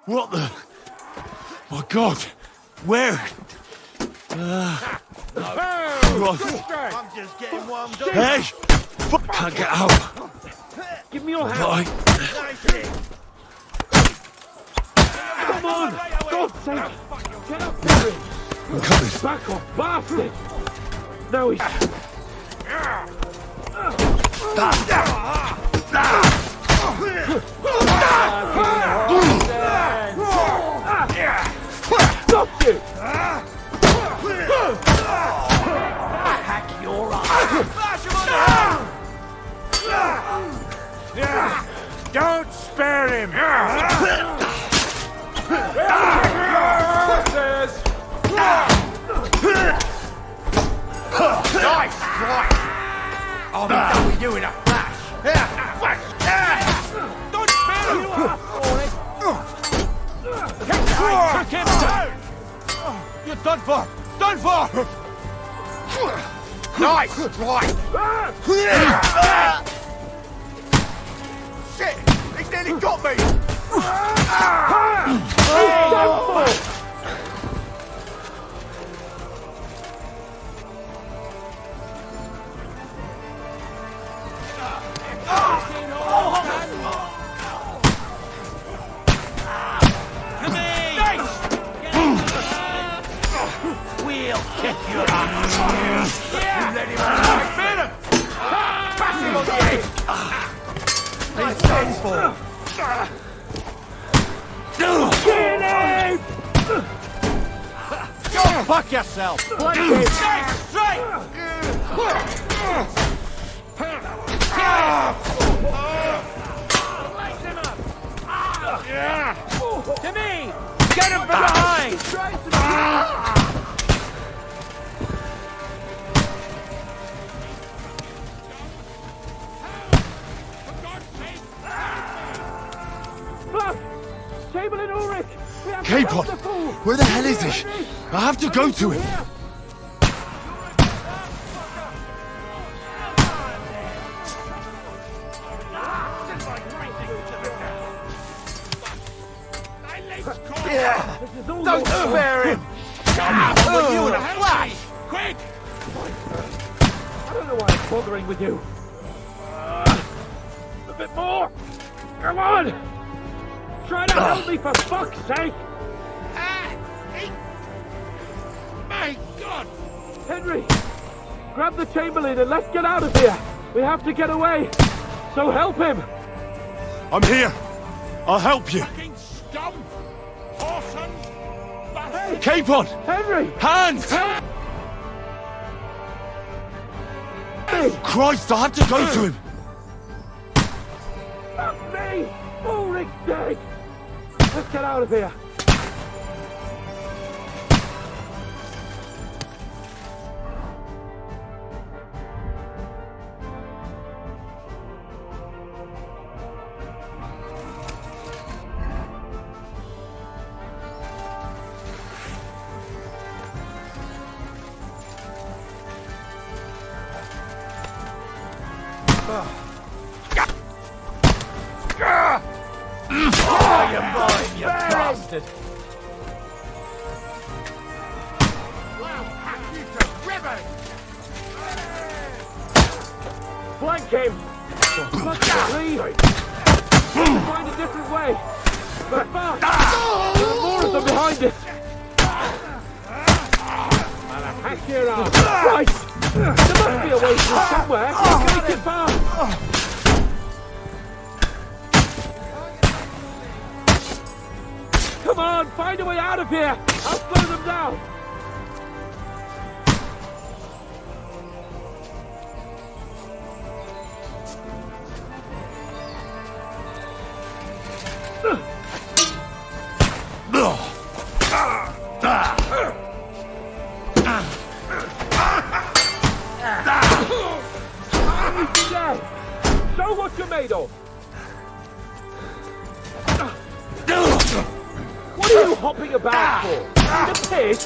S2: What the... My God! Where?
S9: I'm just getting warmed up.
S2: Hey! Can't get out!
S3: Give me your hand!
S2: Right.
S3: Come on! God's sake! Get up there!
S2: I'm coming.
S3: Back off, bastard! No, he's...
S5: Hack your eye.
S9: Don't spare him!
S5: Nice strike! I'll be done with you in a flash.
S3: Don't spare him! Took him down! You're done for! Done for!
S5: Nice strike! Shit! He's nearly got me! We'll kick your ass! You let him out! Hit him! Bash him on the head! He's done for!
S3: Get him!
S5: Go fuck yourself!
S3: Straight!
S5: To me! Get him from behind!
S3: Chamberlain Ulrich!
S2: Capon! Where the hell is he? I have to go to him!
S5: Yeah! Don't spare him! With you in a flash!
S3: Quick! I don't know why I'm bothering with you. A bit more! Come on! Try to help me for fuck's sake! My God! Henry! Grab the Chamberlain and let's get out of here! We have to get away! So help him!
S2: I'm here! I'll help you! Capon!
S3: Henry!
S2: Hands! Christ, I have to go to him!
S3: Fuck me! Ulrich's dead! Let's get out of here!
S5: You're mine, you bastard!
S3: Flank him! Please! Find a different way! But fast! There are more of them behind us! Hack your arm! Right! There must be a way through somewhere! Make it fast! Come on, find a way out of here! I'll slow them down! Show what you're made of! What are you hopping about for? The piss?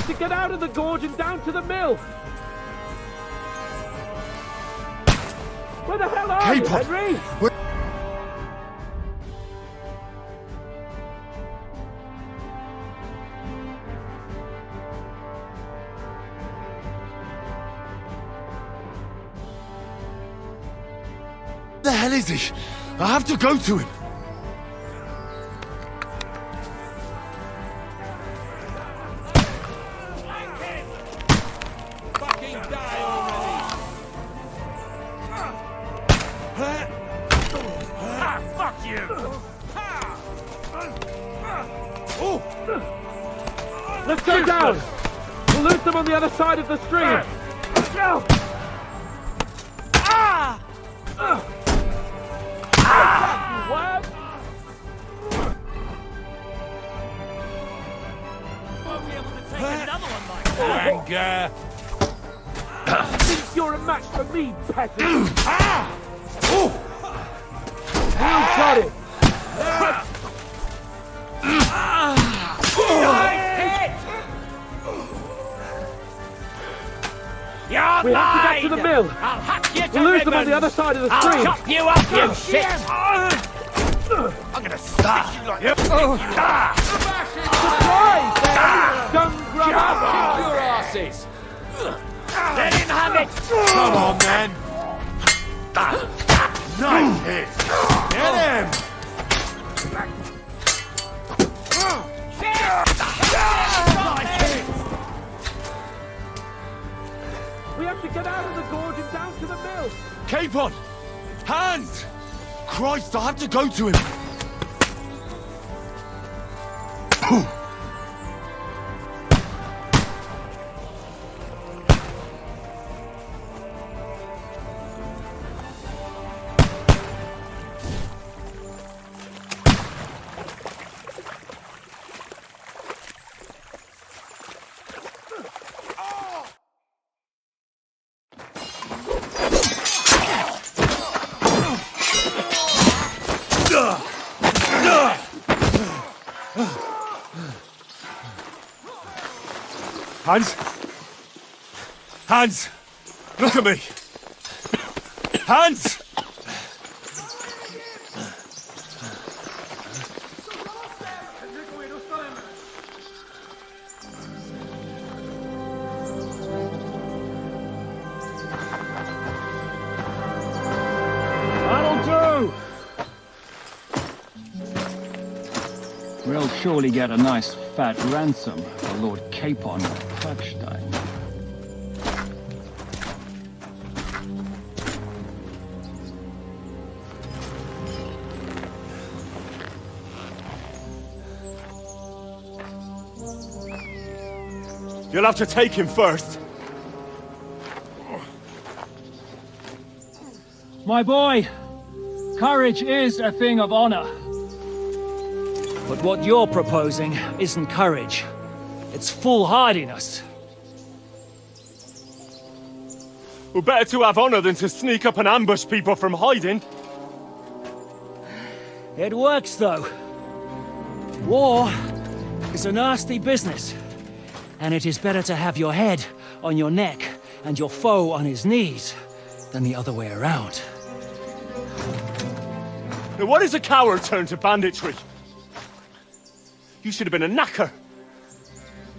S3: have to get out of the gorge and down to the mill. Where the hell are you, Henry?
S2: Where the hell is he? I have to go to him.
S9: Fucking die already! Fuck you!
S3: Let's go down! We'll lose them on the other side of the stream! Go!
S9: Anger!
S3: Think you're a match for me, peasant! You got it! We have to get to the mill!
S5: I'll hack you to
S3: We'll lose them on the other side of the stream!
S5: I'll chop you up, you shit!
S9: I'm gonna stick you like you.
S3: Surprise! Dung grub up!
S5: Your asses! Let him have it!
S9: Come on, man! Nice hit! Get him!
S3: We have to get out of the gorge and down to the mill!
S2: Capon! Hands! Christ, I have to go to him! Hans! Hans! Look at me! Hans!
S3: That'll do!
S18: We'll surely get a nice fat ransom for Lord Capon of Touchstone.
S3: You'll have to take him first.
S18: My boy, courage is a thing of honor. But what you're proposing isn't courage. It's foolhardiness.
S3: Well, better to have honor than to sneak up and ambush people from hiding.
S18: It works, though. War is a nasty business. And it is better to have your head on your neck and your foe on his knees than the other way around.
S3: Now, what is a coward turned to banditry? You should have been a knacker.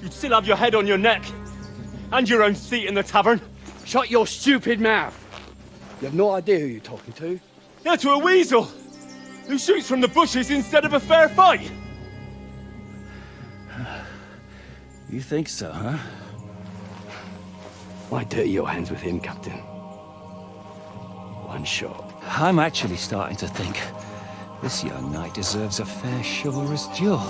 S3: You'd still have your head on your neck. And your own seat in the tavern.
S19: Shut your stupid mouth. You have no idea who you're talking to.
S3: Yeah, to a weasel. Who shoots from the bushes instead of a fair fight.
S18: You think so, huh?
S19: Why dirty your hands with him, Captain? One shot.
S18: I'm actually starting to think this young knight deserves a fair chivalrous duel.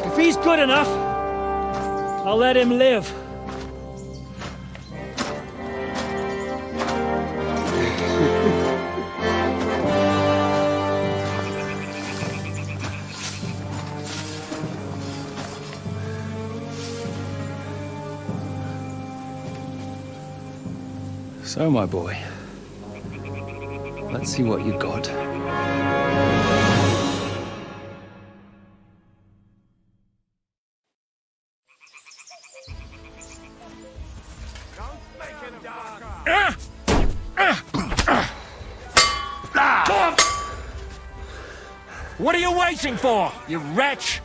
S18: If he's good enough, I'll let him live. So, my boy, let's see what you got. What are you waiting for, you wretch?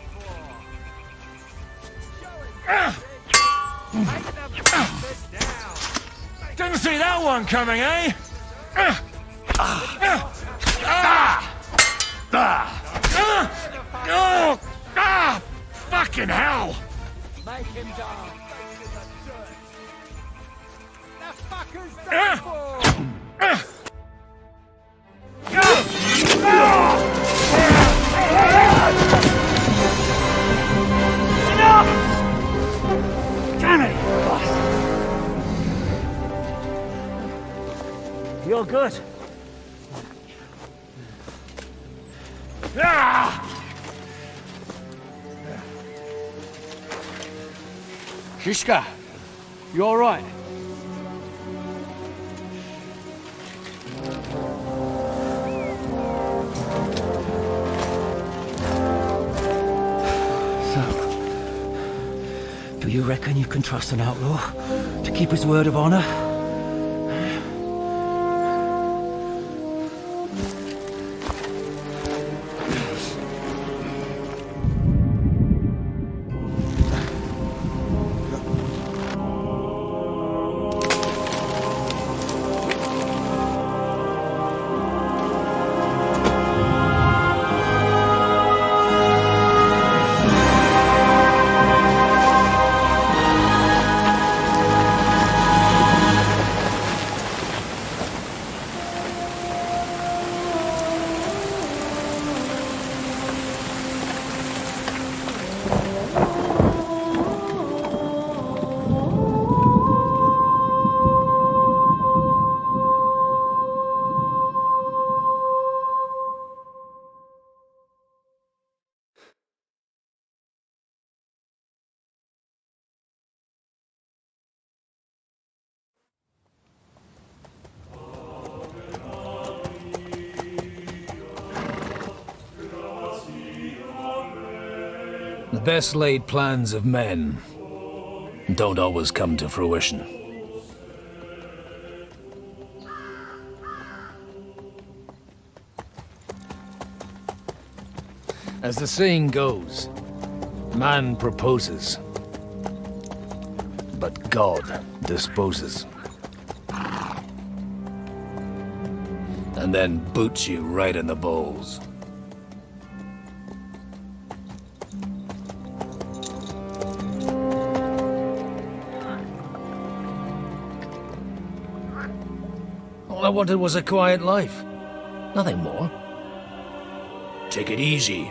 S18: Didn't see that one coming, eh? Fucking hell!
S8: Make him die. The fucker's done for.
S18: Damn it, you're good.
S19: Shishka, you all right?
S18: Do you reckon you can trust an outlaw to keep his word of honor?
S20: The best laid plans of men don't always come to fruition. As the saying goes, man proposes, but God disposes. And then boots you right in the balls. All I wanted was a quiet life. Nothing more. Take it easy.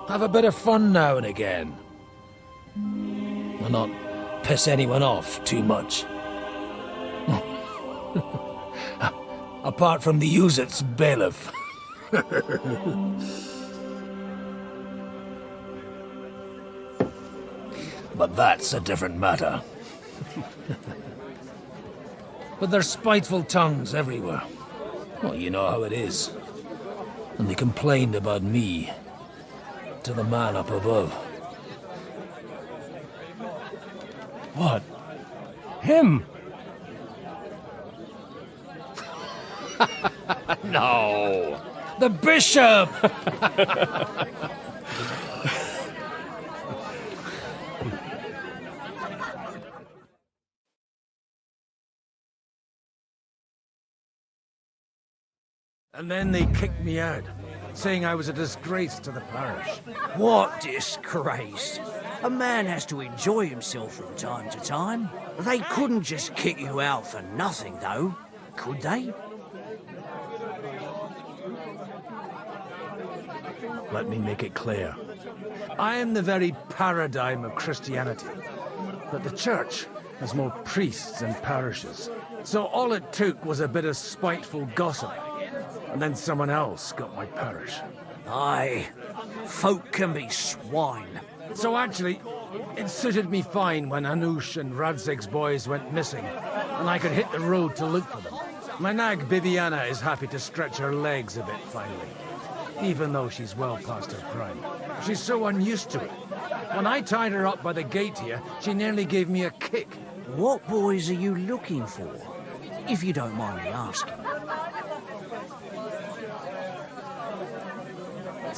S20: Have a bit of fun now and again. And not piss anyone off too much. Apart from the use-its bailiff. But that's a different matter. But there's spiteful tongues everywhere. Well, you know how it is. And they complained about me to the man up above.
S18: What? Him?
S20: No! The bishop!
S13: And then they kicked me out, saying I was a disgrace to the parish.
S18: What disgrace? A man has to enjoy himself from time to time. They couldn't just kick you out for nothing, though, could they?
S13: Let me make it clear. I am the very paradigm of Christianity. But the church has more priests than parishes. So all it took was a bit of spiteful gossip. And then someone else got my parish.
S18: Aye, folk can be swine.
S13: So actually, it suited me fine when Anush and Radzig's boys went missing, and I could hit the road to look for them. My nag Bibiana is happy to stretch her legs a bit finally, even though she's well past her prime. She's so unused to it. When I tied her up by the gate here, she nearly gave me a kick.
S18: What boys are you looking for, if you don't mind me asking?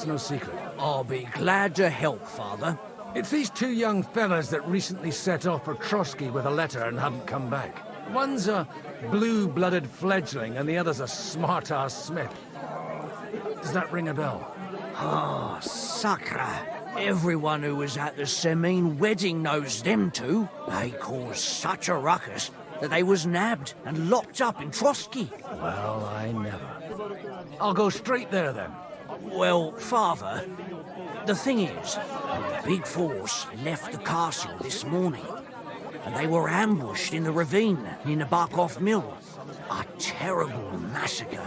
S13: It's no secret.
S20: I'll be glad to help, Father.
S13: It's these two young fellas that recently set off for Trotsky with a letter and haven't come back. One's a blue-blooded fledgling and the other's a smart-ass smith. Does that ring a bell?
S20: Ah, Sakra. Everyone who was at the Semine wedding knows them two. They caused such a ruckus that they was nabbed and locked up in Trotsky.
S13: Well, I never. I'll go straight there, then.
S20: Well, Father, the thing is, a big force left the castle this morning, and they were ambushed in the ravine near the Barkov Mill. A terrible massacre.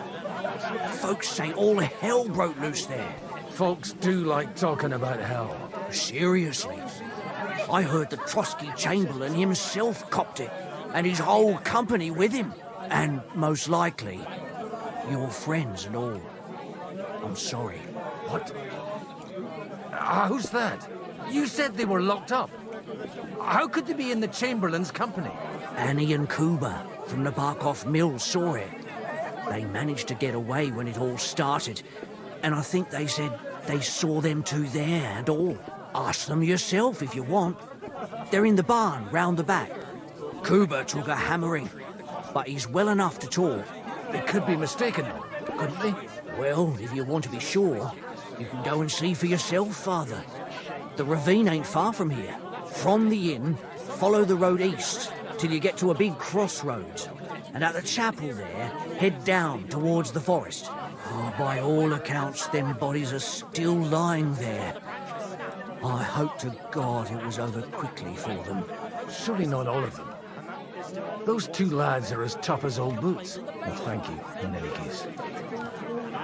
S20: Folks say all hell broke loose there.
S13: Folks do like talking about hell.
S20: Seriously. I heard the Trotsky Chamberlain himself copped it, and his whole company with him. And most likely, your friends and all. I'm sorry.
S13: What? Who's that? You said they were locked up. How could they be in the Chamberlain's company?
S20: Annie and Kuba from the Barkov Mill saw it. They managed to get away when it all started, and I think they said they saw them two there and all. Ask them yourself if you want. They're in the barn round the back. Kuba took a hammering, but he's well enough to talk.
S13: They could be mistaken, though, couldn't they?
S20: Well, if you want to be sure, you can go and see for yourself, Father. The ravine ain't far from here. From the inn, follow the road east till you get to a big crossroads. And at the chapel there, head down towards the forest. Oh, by all accounts, them bodies are still lying there. I hope to God it was over quickly for them.
S13: Surely not all of them. Those two lads are as tough as old boots. Well, thank you, in any case.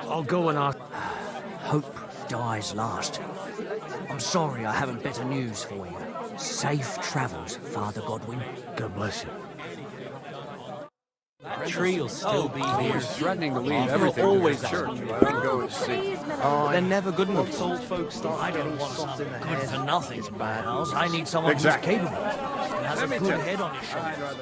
S13: I'll go and ask...
S20: Hope dies last. I'm sorry I haven't better news for you. Safe travels, Father Godwin.
S13: God bless you.
S15: That tree will still be here.
S21: Threatening to leave everything always church. I don't go and see.
S15: They're never good enough.
S21: Old folks start.
S20: I don't want something good for nothing, Miles. I need someone who's capable and has a good head on his shoulders.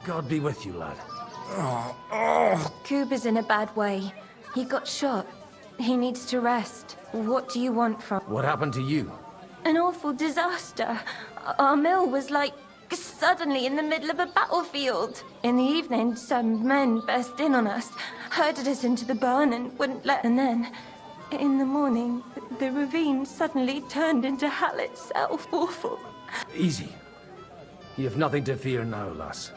S13: God be with you, lad.
S7: Kuba's in a bad way. He got shot. He needs to rest. What do you want from...
S13: What happened to you?
S7: An awful disaster. Our mill was like suddenly in the middle of a battlefield. In the evening, some men burst in on us, herded us into the barn and wouldn't let... And then, in the morning, the ravine suddenly turned into hell itself. Awful.
S13: Easy. You have nothing to fear now, lass.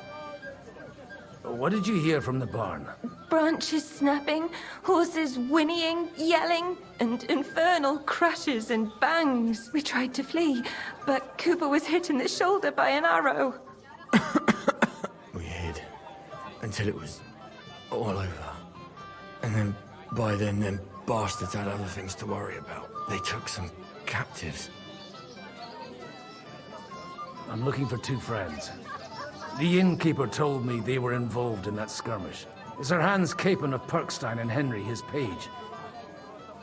S13: What did you hear from the barn?
S7: Branches snapping, horses whinnying, yelling, and infernal crashes and bangs. We tried to flee, but Cooper was hit in the shoulder by an arrow.
S22: We hid until it was all over. And then, by then, them bastards had other things to worry about. They took some captives.
S13: I'm looking for two friends. The innkeeper told me they were involved in that skirmish. Sir Hans Capon of Perkstein and Henry, his page.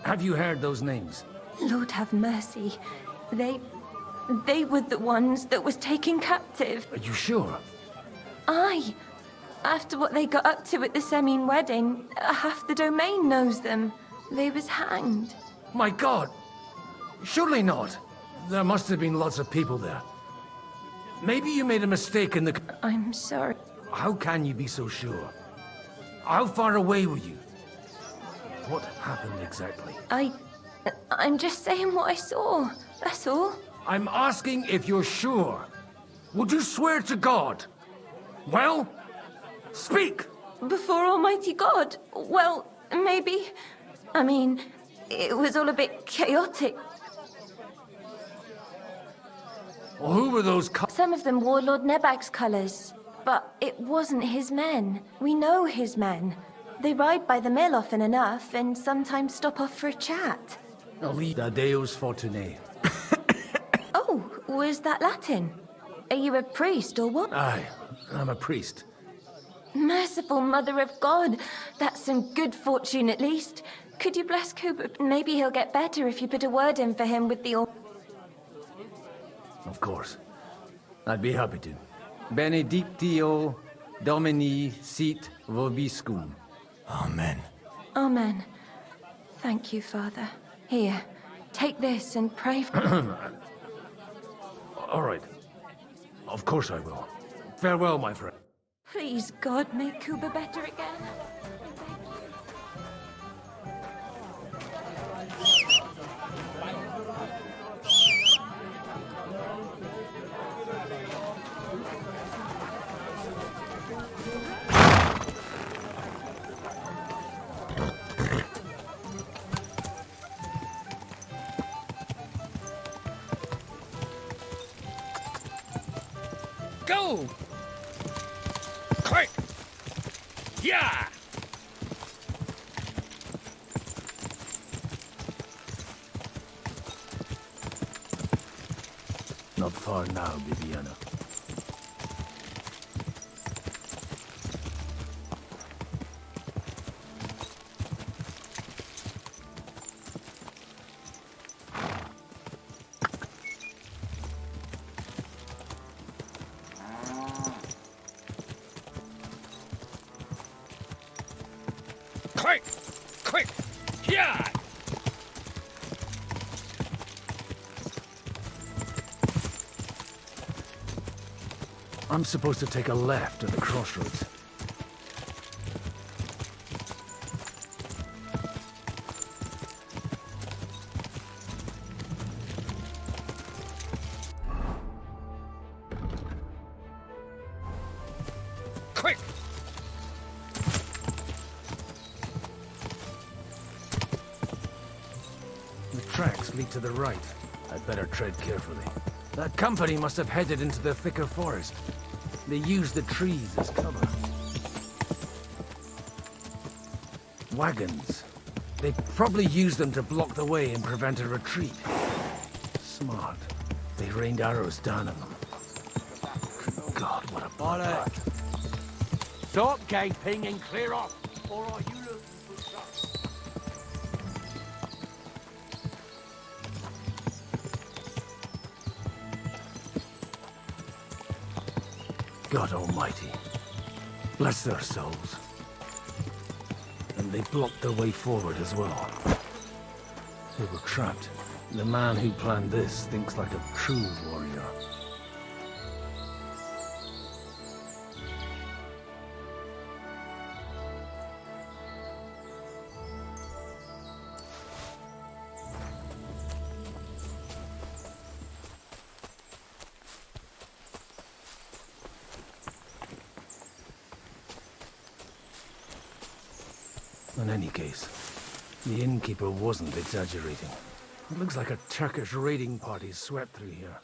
S13: Have you heard those names?
S7: Lord have mercy. They were the ones that was taken captive.
S13: Are you sure?
S7: Aye. After what they got up to at the Semine wedding, half the domain knows them. They was hanged.
S13: My God! Surely not. There must have been lots of people there. Maybe you made a mistake in the...
S7: I'm sorry.
S13: How can you be so sure? How far away were you? What happened exactly?
S7: I'm just saying what I saw. That's all.
S13: I'm asking if you're sure. Would you swear to God? Well, speak!
S7: Before Almighty God? Well, maybe. I mean, it was all a bit chaotic.
S13: Well, who were those
S7: Some of them wore Lord Nebag's colours, but it wasn't his men. We know his men. They ride by the mill often enough, and sometimes stop off for a chat.
S13: Da Deus Fortunae.
S7: Oh, was that Latin? Are you a priest or what?
S13: Aye, I'm a priest.
S7: Merciful Mother of God, that's some good fortune at least. Could you bless Cooper? Maybe he'll get better if you put a word in for him with the...
S13: Of course. I'd be happy to. Benedictio Domini sit vobiscum.
S22: Amen.
S7: Amen. Thank you, Father. Here, take this and pray for...
S20: All right. Of course I will. Farewell, my friend.
S7: Please, God, make Kuba better again.
S20: Go! Quick! Yeah! Not far now, Bibiana. Quick! Quick! Yeah! I'm supposed to take a left at the crossroads. Quick! The tracks lead to the right. I'd better tread carefully. That company must have headed into the thicker forest. They used the trees as cover. Wagons. They probably used them to block the way and prevent a retreat. Smart. They rained arrows down on them. Good God, what a bloodbath.
S8: Stop gaping and clear off, or are you looking for trouble?
S20: God Almighty. Bless their souls. And they blocked their way forward as well. They were trapped. The man who planned this thinks like a true warrior. In any case, the innkeeper wasn't exaggerating. It looks like a Turkish raiding party swept through here.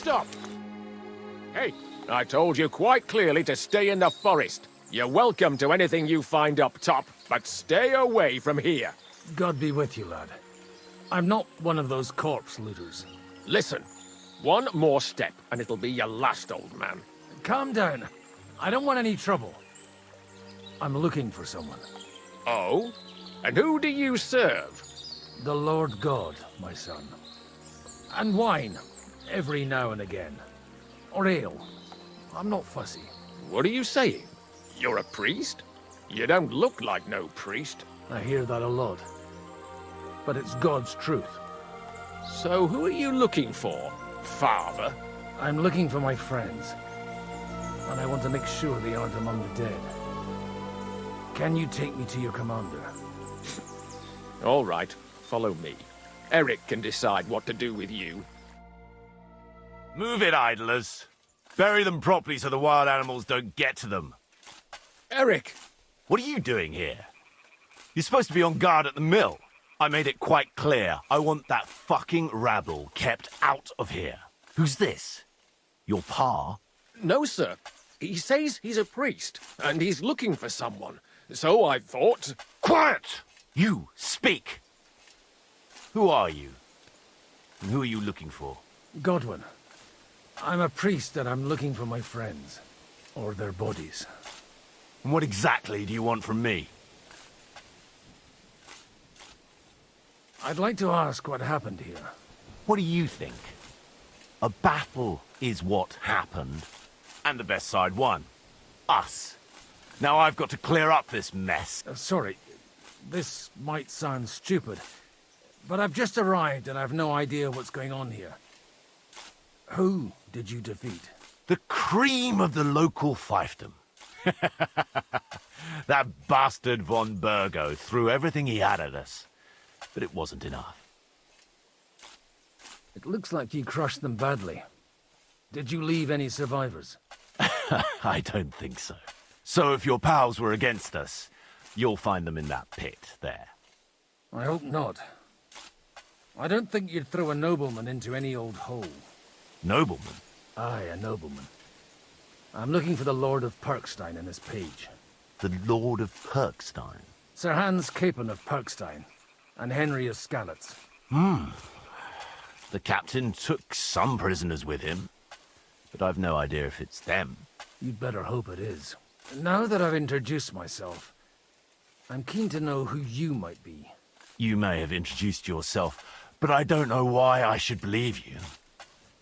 S1: stop! Hey, I told you quite clearly to stay in the forest. You're welcome to anything you find up top, but stay away from here.
S13: God be with you, lad. I'm not one of those corpse looters.
S1: Listen, one more step and it'll be your last, old man.
S13: Calm down. I don't want any trouble. I'm looking for someone.
S1: Oh? And who do you serve?
S13: The Lord God, my son. And wine, every now and again. Or ale. I'm not fussy.
S1: What are you saying? You're a priest? You don't look like no priest.
S13: I hear that a lot. But it's God's truth.
S1: So who are you looking for, Father?
S13: I'm looking for my friends. And I want to make sure they aren't among the dead. Can you take me to your commander?
S1: All right, follow me. Eric can decide what to do with you.
S3: Move it, idlers. Bury them properly so the wild animals don't get to them.
S1: Eric!
S3: What are you doing here? You're supposed to be on guard at the mill. I made it quite clear. I want that fucking rabble kept out of here. Who's this? Your pa?
S1: No, sir. He says he's a priest, and he's looking for someone. So I thought...
S3: Quiet! You, speak! Who are you? And who are you looking for?
S13: Godwin. I'm a priest and I'm looking for my friends. Or their bodies.
S3: And what exactly do you want from me?
S13: I'd like to ask what happened here.
S3: What do you think? A battle is what happened, and the best side won. Us. Now I've got to clear up this mess.
S13: Sorry, this might sound stupid, but I've just arrived and I've no idea what's going on here. Who did you defeat?
S3: The cream of the local fiefdom. That bastard von Burgo threw everything he had at us, but it wasn't enough.
S13: It looks like you crushed them badly. Did you leave any survivors?
S3: I don't think so. So if your pals were against us, you'll find them in that pit there.
S13: I hope not. I don't think you'd throw a nobleman into any old hole.
S3: Nobleman?
S13: Aye, a nobleman. I'm looking for the Lord of Perkstein in this page.
S3: The Lord of Perkstein?
S13: Sir Hans Capon of Perkstein, and Henry of Skalitz.
S3: The captain took some prisoners with him, but I've no idea if it's them.
S13: You'd better hope it is. Now that I've introduced myself, I'm keen to know who you might be.
S3: You may have introduced yourself, but I don't know why I should believe you.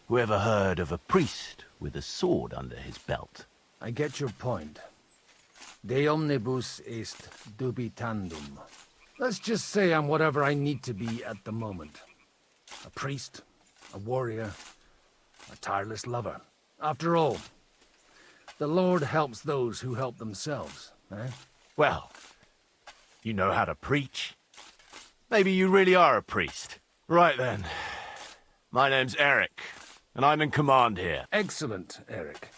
S3: Whoever heard of a priest with a sword under his belt?
S13: I get your point. De omnibus est dubitandum. Let's just say I'm whatever I need to be at the moment. A priest, a warrior, a tireless lover. After all, the Lord helps those who help themselves, eh?
S3: Well, you know how to preach. Maybe you really are a priest. Right then. My name's Eric, and I'm in command here.
S13: Excellent, Eric.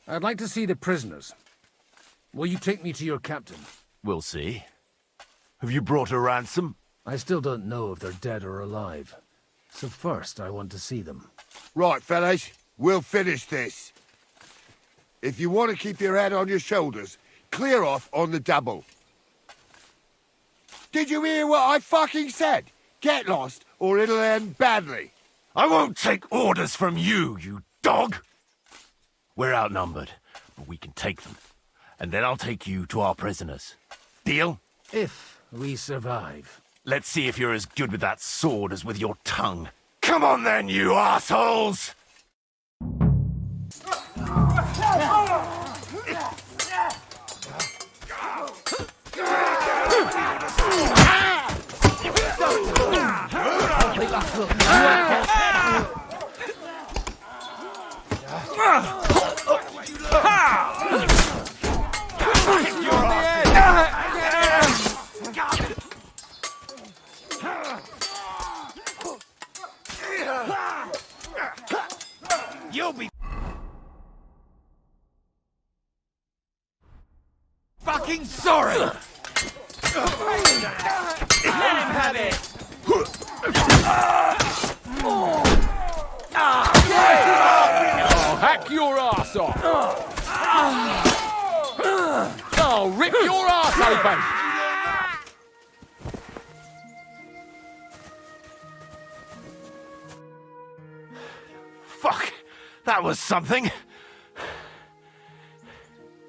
S13: I'd like to see the prisoners. Will you take me to your captain?
S3: We'll see. Have you brought a ransom?
S13: I still don't know if they're dead or alive. So first, I want to see them.
S11: Right, fellas. We'll finish this. If you want to keep your head on your shoulders, clear off on the double. Did you hear what I fucking said? Get lost, or it'll end badly.
S3: I won't take orders from you, you dog! We're outnumbered, but we can take them. And then I'll take you to our prisoners. Deal?
S13: If we survive.
S3: Let's see if you're as good with that sword as with your tongue. Come on then, you assholes! You'll be fucking sorry! Let him have it!
S1: rip your ass open!
S3: Fuck! That was something!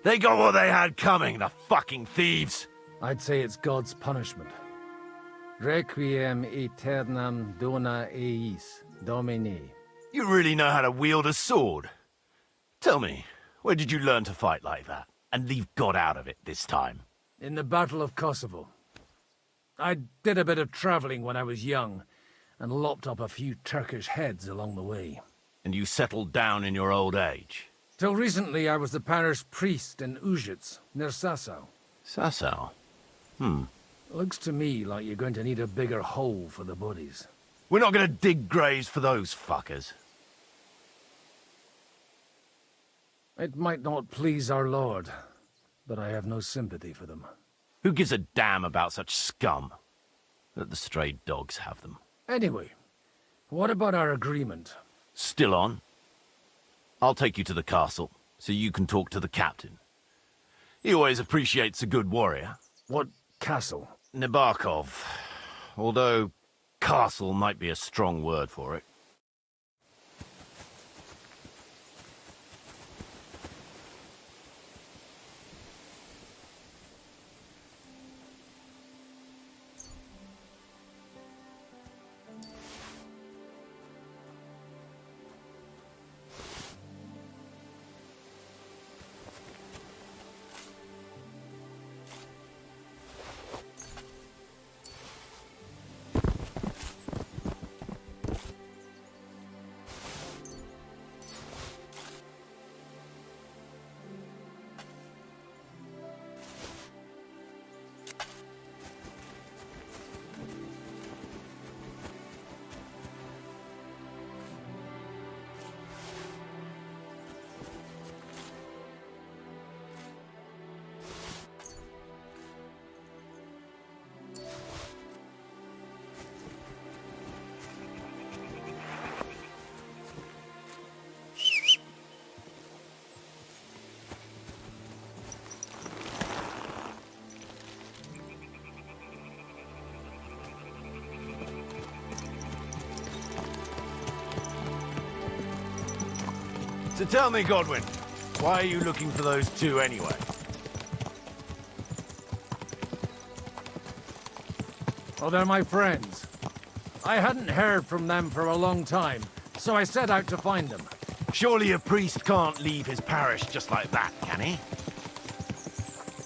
S3: They got what they had coming, the fucking thieves!
S13: I'd say it's God's punishment. Requiem aeternam dona eis, Domini.
S3: You really know how to wield a sword? Tell me, where did you learn to fight like that? And leave God out of it this time?
S13: In the Battle of Kosovo. I did a bit of traveling when I was young, and lopped up a few Turkish heads along the way.
S3: And you settled down in your old age?
S13: Till recently I was the parish priest in Užice, near Sasau.
S3: Sasau?
S13: Looks to me like you're going to need a bigger hole for the bodies.
S3: We're not gonna dig graves for those fuckers.
S13: It might not please our Lord, but I have no sympathy for them.
S3: Who gives a damn about such scum? Let the stray dogs have them.
S13: Anyway, what about our agreement?
S3: Still on? I'll take you to the castle, so you can talk to the captain. He always appreciates a good warrior.
S13: What castle?
S3: Nabokov. Although, castle might be a strong word for it. So tell me, Godwin, why are you looking for those two anyway?
S13: Oh, they're my friends. I hadn't heard from them for a long time, so I set out to find them.
S3: Surely a priest can't leave his parish just like that, can he?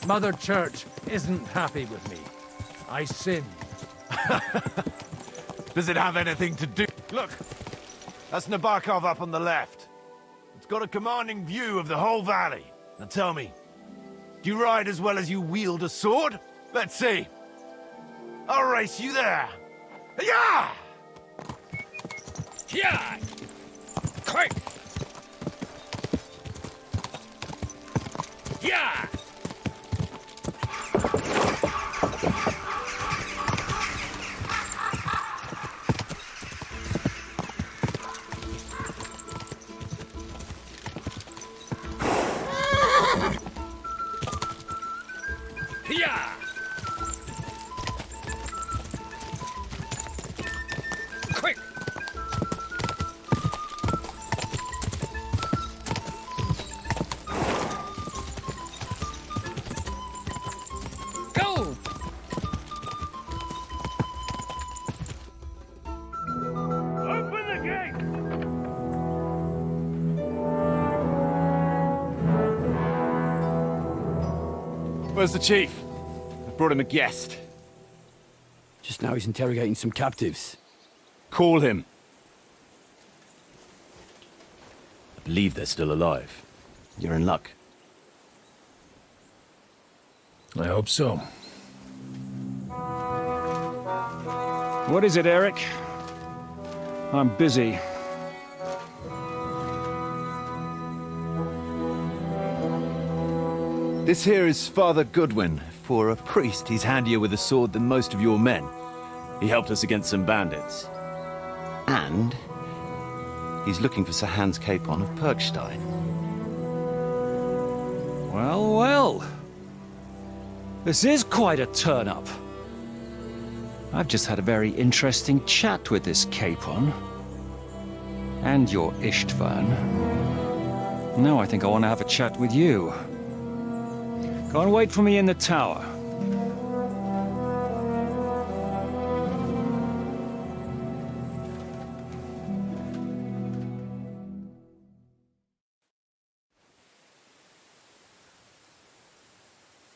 S13: Mother Church isn't happy with me. I sinned.
S3: Does it have anything to do... Look! That's Nabokov up on the left. It's got a commanding view of the whole valley. Now tell me, do you ride as well as you wield a sword? Let's see. I'll race you there. Yeah!
S20: Yeah! Quick! Yeah! Yeah! Quick! Go!
S5: Open the gate!
S4: Where's the chief? I brought him a guest.
S19: Just now he's interrogating some captives.
S4: Call him.
S14: I believe they're still alive. You're in luck.
S20: I hope so.
S18: What is it, Eric? I'm busy.
S14: This here is Father Goodwin. For a priest, he's handier with a sword than most of your men. He helped us against some bandits. And he's looking for Sir Hans Capon of Perkstein.
S18: Well, well. This is quite a turn-up. I've just had a very interesting chat with this Capon. And your Ishtvan. Now I think I want to have a chat with you. Go and wait for me in the tower.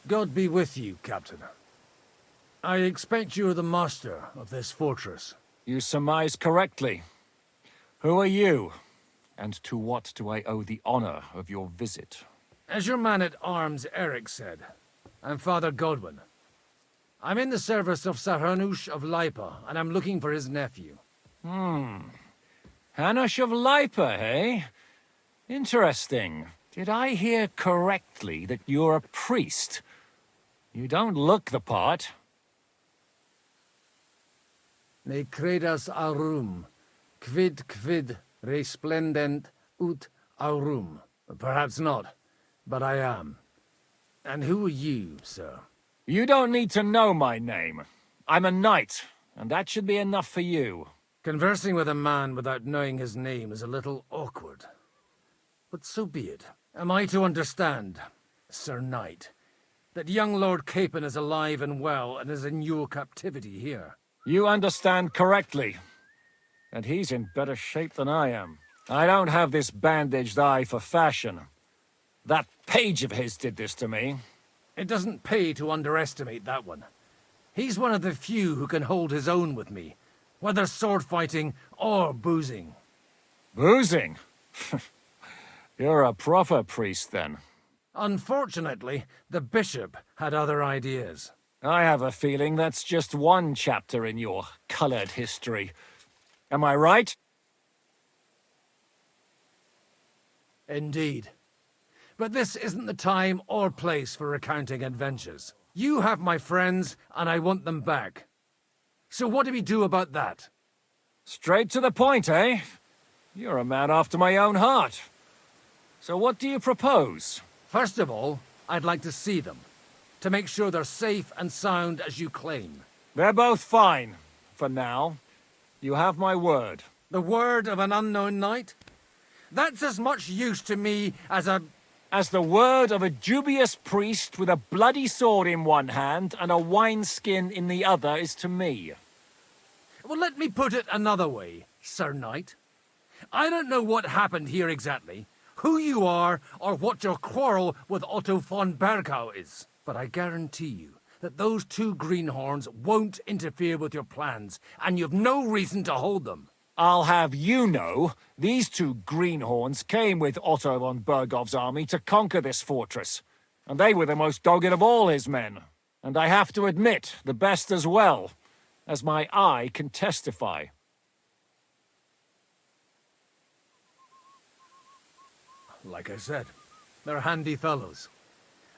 S13: God be with you, Captain. I expect you are the master of this fortress.
S20: You surmise correctly. Who are you? And to what do I owe the honor of your visit?
S13: As your man-at-arms Eric said, I'm Father Godwin. I'm in the service of Sarhanush of Lipa, and I'm looking for his nephew.
S20: Hanush of Lipa, eh? Interesting. Did I hear correctly that you're a priest? You don't look the part.
S13: Ne credas aurum, quid resplendent ut aurum. Perhaps not, but I am. And who are you, sir?
S20: You don't need to know my name. I'm a knight, and that should be enough for you.
S13: Conversing with a man without knowing his name is a little awkward. But so be it. Am I to understand, Sir Knight, that young Lord Capon is alive and well and is in your captivity here?
S20: You understand correctly. And he's in better shape than I am. I don't have this bandaged eye for fashion. That page of his did this to me.
S13: It doesn't pay to underestimate that one. He's one of the few who can hold his own with me, whether sword fighting or boozing.
S20: Boozing? You're a proper priest, then.
S13: Unfortunately, the bishop had other ideas.
S20: I have a feeling that's just one chapter in your colored history. Am I right?
S13: Indeed. But this isn't the time or place for recounting adventures. You have my friends, and I want them back. So what do we do about that?
S20: Straight to the point, eh? You're a man after my own heart. So what do you propose?
S13: First of all, I'd like to see them, to make sure they're safe and sound as you claim.
S20: They're both fine, for now. You have my word.
S13: The word of an unknown knight? That's as much use to me as
S20: the word of a dubious priest with a bloody sword in one hand and a wineskin in the other is to me.
S13: Well, let me put it another way, Sir Knight. I don't know what happened here exactly, who you are, or what your quarrel with Otto von Bergau is. But I guarantee you that those two greenhorns won't interfere with your plans, and you've no reason to hold them.
S20: I'll have you know, these two greenhorns came with Otto von Bergov's army to conquer this fortress, and they were the most dogged of all his men. And I have to admit, the best as well, as my eye can testify.
S13: Like I said, they're handy fellows.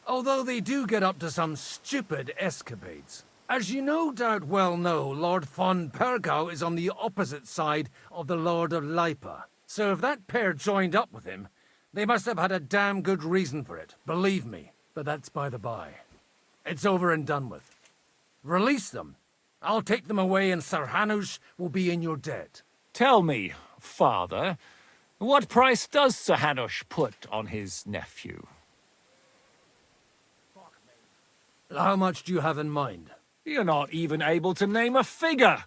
S13: Although they do get up to some stupid escapades. As you no doubt well know, Lord von Bergau is on the opposite side of the Lord of Lipa. So if that pair joined up with him, they must have had a damn good reason for it, believe me. But that's by the by. It's over and done with. Release them. I'll take them away and Sir Hanush will be in your debt.
S20: Tell me, Father, what price does Sir Hanush put on his nephew?
S13: How much do you have in mind?
S20: You're not even able to name a figure.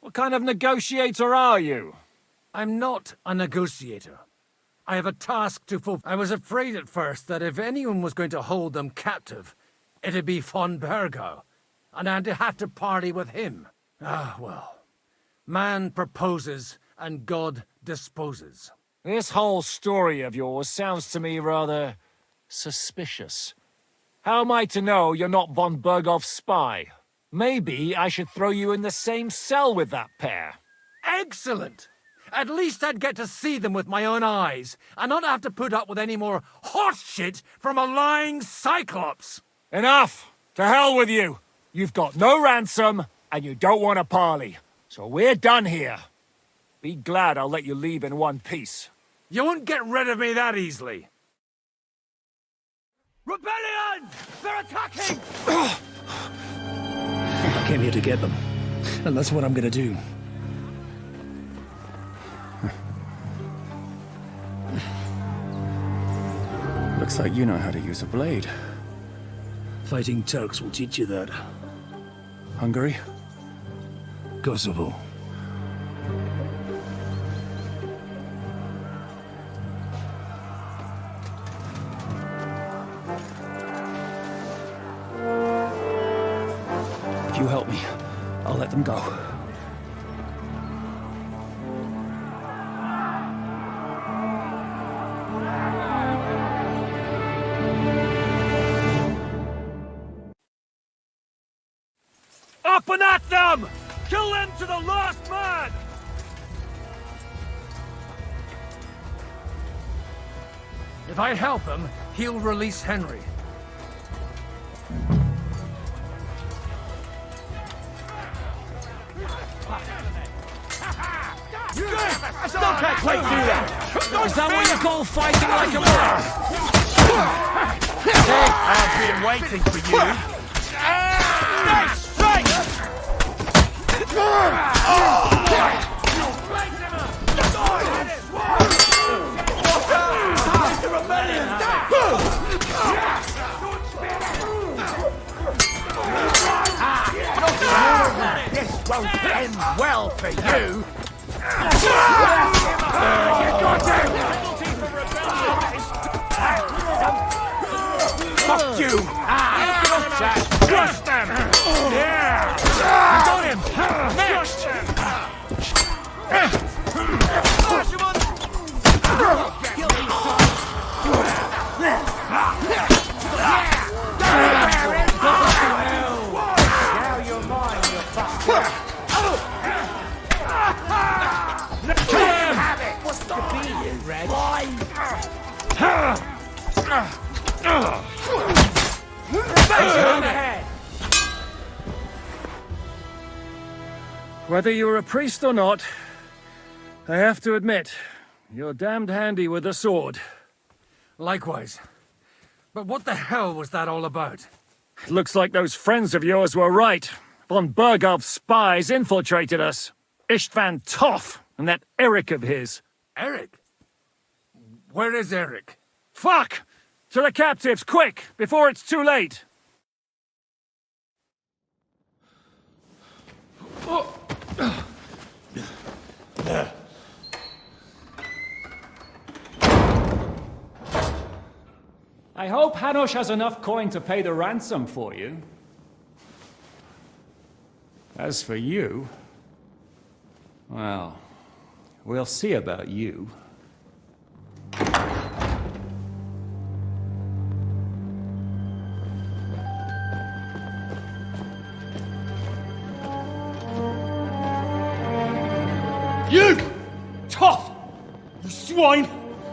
S20: What kind of negotiator are you?
S13: I'm not a negotiator. I have a task to fulfill. I was afraid at first that if anyone was going to hold them captive, it'd be von Bergau, and I'd have to party with him. Ah, well. Man proposes, and God disposes.
S20: This whole story of yours sounds to me rather suspicious. How am I to know you're not von Bergov's spy? Maybe I should throw you in the same cell with that pair.
S13: Excellent! At least I'd get to see them with my own eyes, and not have to put up with any more horse shit from a lying cyclops!
S20: Enough! To hell with you! You've got no ransom, and you don't want a parley. So we're done here. Be glad I'll let you leave in one piece.
S13: You won't get rid of me that easily.
S5: Rebellion! They're attacking!
S20: I came here to get them, and that's what I'm gonna do.
S12: Looks like you know how to use a blade.
S20: Fighting Turks will teach you that.
S12: Hungary?
S20: Kosovo. If you help me, I'll let them go.
S5: Up and at them! Kill them to the last man!
S13: If I help him, he'll release Henry.
S5: Don't take place do that!
S18: Is that what you call fighting like a man?
S5: Hey, I've been waiting for you. Next strike! This won't end well for you. You got him! Fuck you! Crush them! Yeah! You got him! Next! Crush him on! Now you're mine, you bastard! What's the beat, Red?
S13: Whether you're a priest or not, I have to admit, you're damned handy with a sword. Likewise. But what the hell was that all about? It looks like those friends of yours were right. Von Bergov's spies infiltrated us. Istvan Toff and that Eric of his.
S5: Eric? Where is Eric?
S13: Fuck! To the captives, quick, before it's too late!
S18: I hope Hanush has enough coin to pay the ransom for you. As for you, well, we'll see about you.
S5: You! Tough! You swine!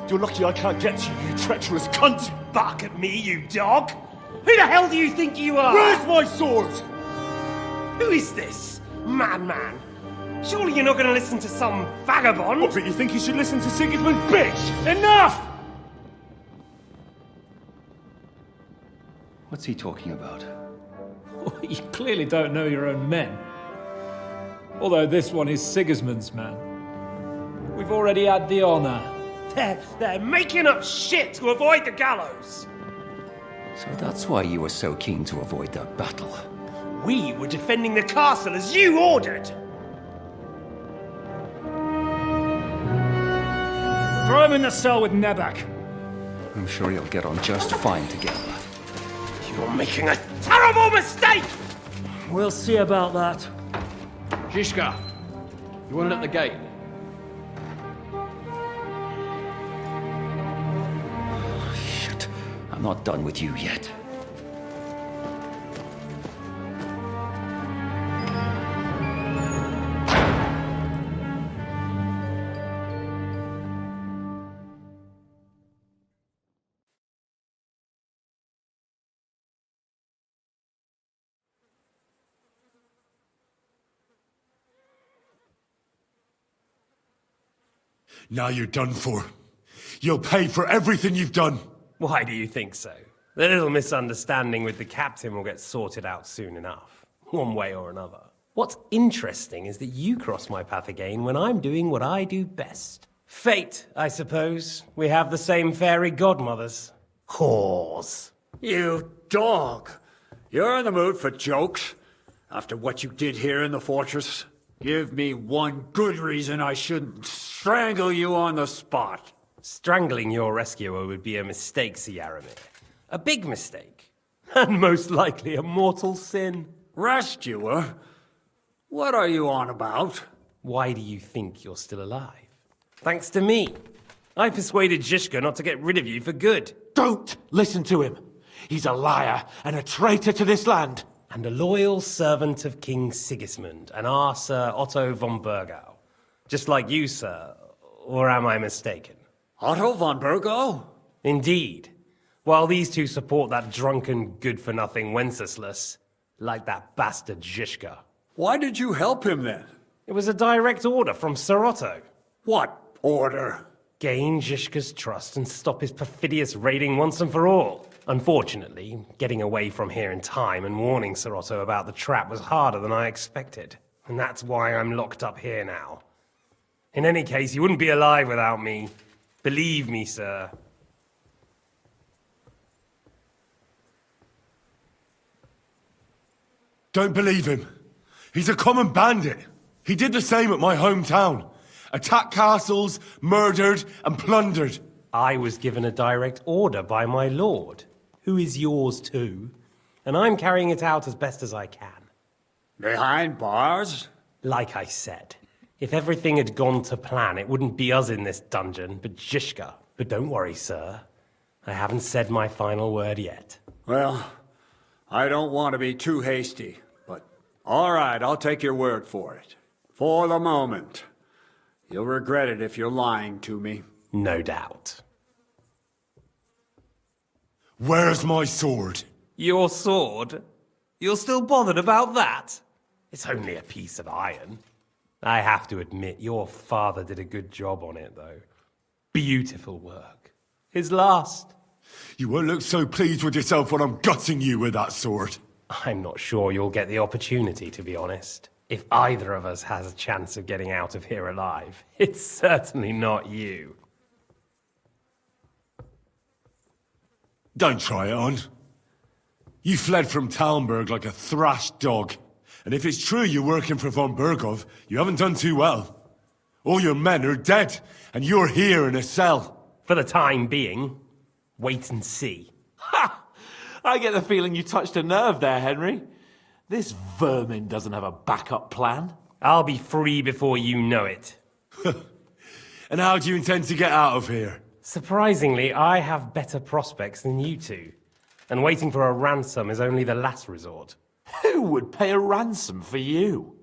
S5: You're lucky I can't get to you, you treacherous cunt! Back at me, you dog! Who the hell do you think you are? Where's my sword? Who is this? Madman! Surely you're not going to listen to some vagabond? What, but you think you should listen to Sigismund's bitch? Enough!
S12: What's he talking about?
S18: You clearly don't know your own men. Although this one is Sigismund's man. We've already had the honor.
S5: They're making up shit to avoid the gallows!
S12: So that's why you were so keen to avoid that battle.
S5: We were defending the castle as you ordered!
S18: Throw him in the cell with Nebak.
S12: I'm sure you'll get on just fine together.
S5: You're making a terrible mistake!
S18: We'll see about that.
S16: Zhishka, you want it at the gate?
S12: Shit, I'm not done with you yet.
S2: Now you're done for. You'll pay for everything you've done.
S5: Why do you think so?
S6: The little misunderstanding with the captain will get sorted out soon enough, one way or another. What's interesting is that you cross my path again when I'm doing what I do best. Fate, I suppose. We have the same fairy godmothers. Whores.
S17: You dog! You're in the mood for jokes? After what you did here in the fortress? Give me one good reason I shouldn't strangle you on the spot.
S6: Strangling your rescuer would be a mistake, Yaramir. A big mistake. And most likely a mortal sin.
S17: Rescuer? What are you on about?
S6: Why do you think you're still alive? Thanks to me. I persuaded Zhishka not to get rid of you for good.
S5: Don't listen to him. He's a liar and a traitor to this land.
S6: And a loyal servant of King Sigismund and our Sir Otto von Burgau. Just like you, sir. Or am I mistaken?
S17: Otto von Burgau?
S6: Indeed. While these two support that drunken, good-for-nothing Wenceslas, like that bastard Zhishka.
S17: Why did you help him then?
S6: It was a direct order from Sir Otto.
S17: What order?
S6: Gain Zhishka's trust and stop his perfidious raiding once and for all. Unfortunately, getting away from here in time and warning Sir Otto about the trap was harder than I expected. And that's why I'm locked up here now. In any case, you wouldn't be alive without me. Believe me, sir.
S2: Don't believe him. He's a common bandit. He did the same at my hometown. Attacked castles, murdered, and plundered.
S6: I was given a direct order by my lord, who is yours too, and I'm carrying it out as best as I can.
S17: Behind bars?
S6: Like I said, if everything had gone to plan, it wouldn't be us in this dungeon, but Zhishka. But don't worry, sir. I haven't said my final word yet.
S17: Well, I don't want to be too hasty, but all right, I'll take your word for it. For the moment. You'll regret it if you're lying to me.
S6: No doubt.
S2: Where's my sword?
S6: Your sword? You're still bothered about that? It's only a piece of iron. I have to admit, your father did a good job on it, though. Beautiful work. His last.
S2: You won't look so pleased with yourself when I'm gutting you with that sword.
S6: I'm not sure you'll get the opportunity, to be honest. If either of us has a chance of getting out of here alive, it's certainly not you.
S2: Don't try it on. You fled from Talmberg like a thrashed dog. And if it's true you're working for von Burgov, you haven't done too well. All your men are dead, and you're here in a cell.
S6: For the time being, wait and see.
S5: Ha! I get the feeling you touched a nerve there, Henry. This vermin doesn't have a backup plan.
S6: I'll be free before you know it.
S2: And how do you intend to get out of here?
S6: Surprisingly, I have better prospects than you two. And waiting for a ransom is only the last resort.
S5: Who would pay a ransom for you?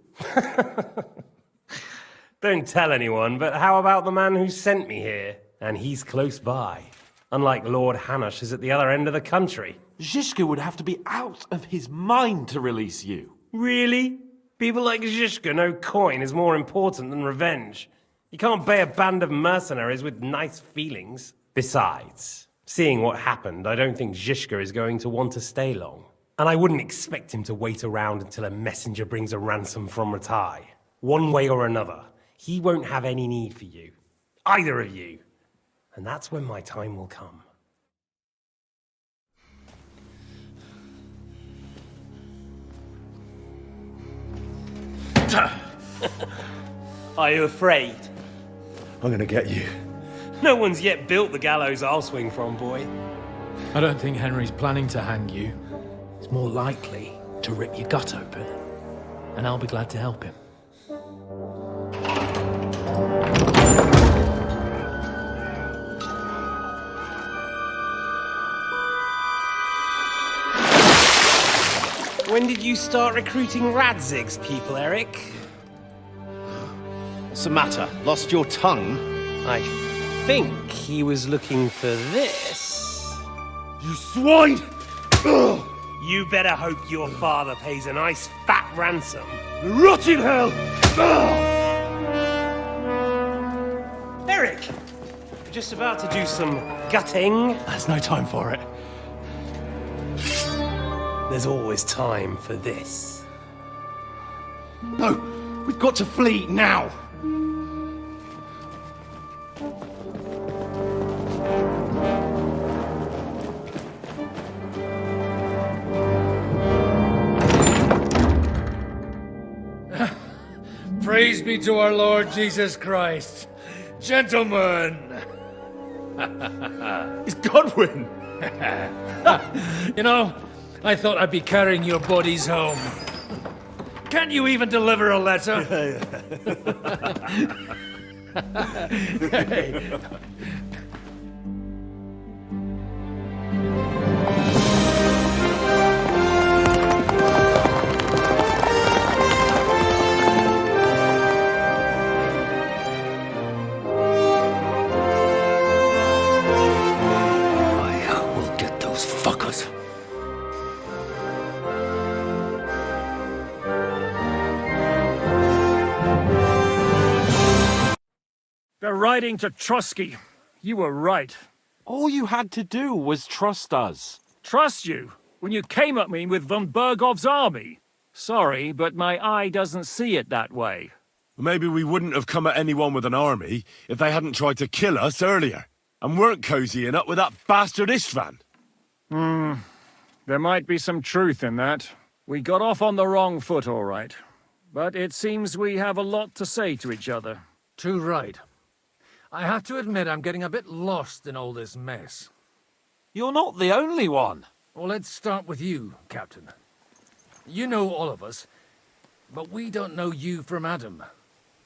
S6: Don't tell anyone, but how about the man who sent me here? And he's close by. Unlike Lord Hanush is at the other end of the country.
S5: Zhishka would have to be out of his mind to release you.
S6: Really? People like Zhishka know coin is more important than revenge. You can't pay a band of mercenaries with nice feelings. Besides, seeing what happened, I don't think Zhishka is going to want to stay long. And I wouldn't expect him to wait around until a messenger brings a ransom from Ratai. One way or another, he won't have any need for you. Either of you. And that's when my time will come. Are you afraid?
S2: I'm gonna get you.
S6: No one's yet built the gallows I'll swing from, boy.
S20: I don't think Henry's planning to hang you. He's more likely to rip your gut open. And I'll be glad to help him.
S6: When did you start recruiting Radzig's people, Eric?
S14: What's the matter? Lost your tongue?
S6: I think he was looking for this.
S5: You swine!
S6: Ugh. You better hope your father pays a nice fat ransom.
S5: Rot in hell!
S6: Eric! We're just about to do some gutting.
S20: There's no time for it.
S6: There's always time for this.
S5: No, we've got to flee now.
S20: Praise be to our Lord Jesus Christ. Gentlemen!
S5: It's Godwin!
S20: You know, I thought I'd be carrying your bodies home. Can't you even deliver a letter? Hey.
S9: They're riding to Trusky. You were right.
S4: All you had to do was trust us.
S9: Trust you? When you came at me with von Bergov's army? Sorry, but my eye doesn't see it that way.
S2: Maybe we wouldn't have come at anyone with an army if they hadn't tried to kill us earlier, and weren't cozying up with that bastard Istvan.
S9: There might be some truth in that. We got off on the wrong foot, all right. But it seems we have a lot to say to each other.
S20: Too right. I have to admit I'm getting a bit lost in all this mess.
S4: You're not the only one.
S20: Well, let's start with you, Captain. You know all of us, but we don't know you from Adam.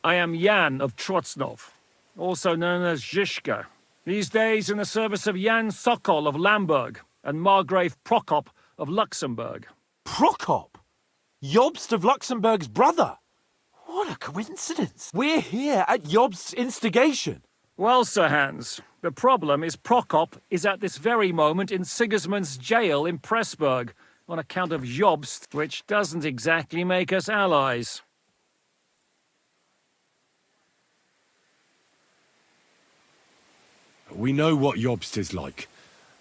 S9: I am Jan of Trotsnov, also known as Zhishka. These days in the service of Jan Sokol of Lamberg and Margrave Prokop of Luxembourg.
S4: Prokop? Jobst of Luxembourg's brother? What a coincidence. We're here at Jobst's instigation.
S9: Well, Sir Hans, the problem is Prokop is at this very moment in Sigismund's jail in Pressburg on account of Jobst, which doesn't exactly make us allies.
S2: We know what Jobst is like,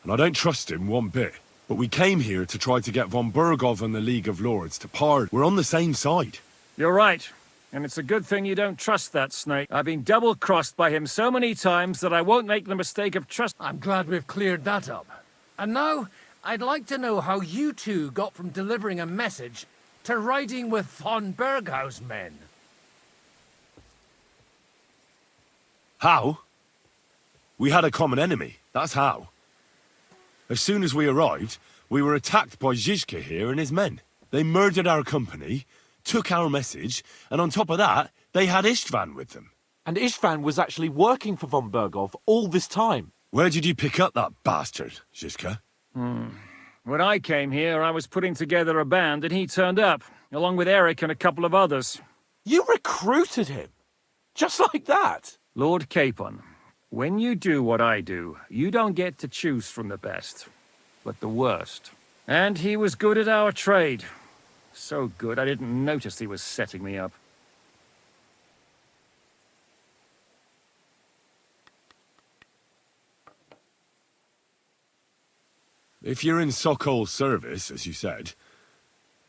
S2: and I don't trust him one bit. But we came here to try to get von Bergov and the League of Lords to pardon. We're on the same side.
S9: You're right. And it's a good thing you don't trust that snake. I've been double-crossed by him so many times that I won't make the mistake of trust.
S20: I'm glad we've cleared that up. And now, I'd like to know how you two got from delivering a message to riding with von Berghaus men.
S2: How? We had a common enemy, that's how. As soon as we arrived, we were attacked by Zhizka here and his men. They murdered our company, took our message, and on top of that, they had Istvan with them.
S4: And Istvan was actually working for von Bergov all this time.
S2: Where did you pick up that bastard, Zhizka?
S9: When I came here, I was putting together a band and he turned up, along with Eric and a couple of others.
S4: You recruited him? Just like that?
S9: Lord Capon, when you do what I do, you don't get to choose from the best, but the worst. And he was good at our trade. So good, I didn't notice he was setting me up.
S2: If you're in Sokol's service, as you said,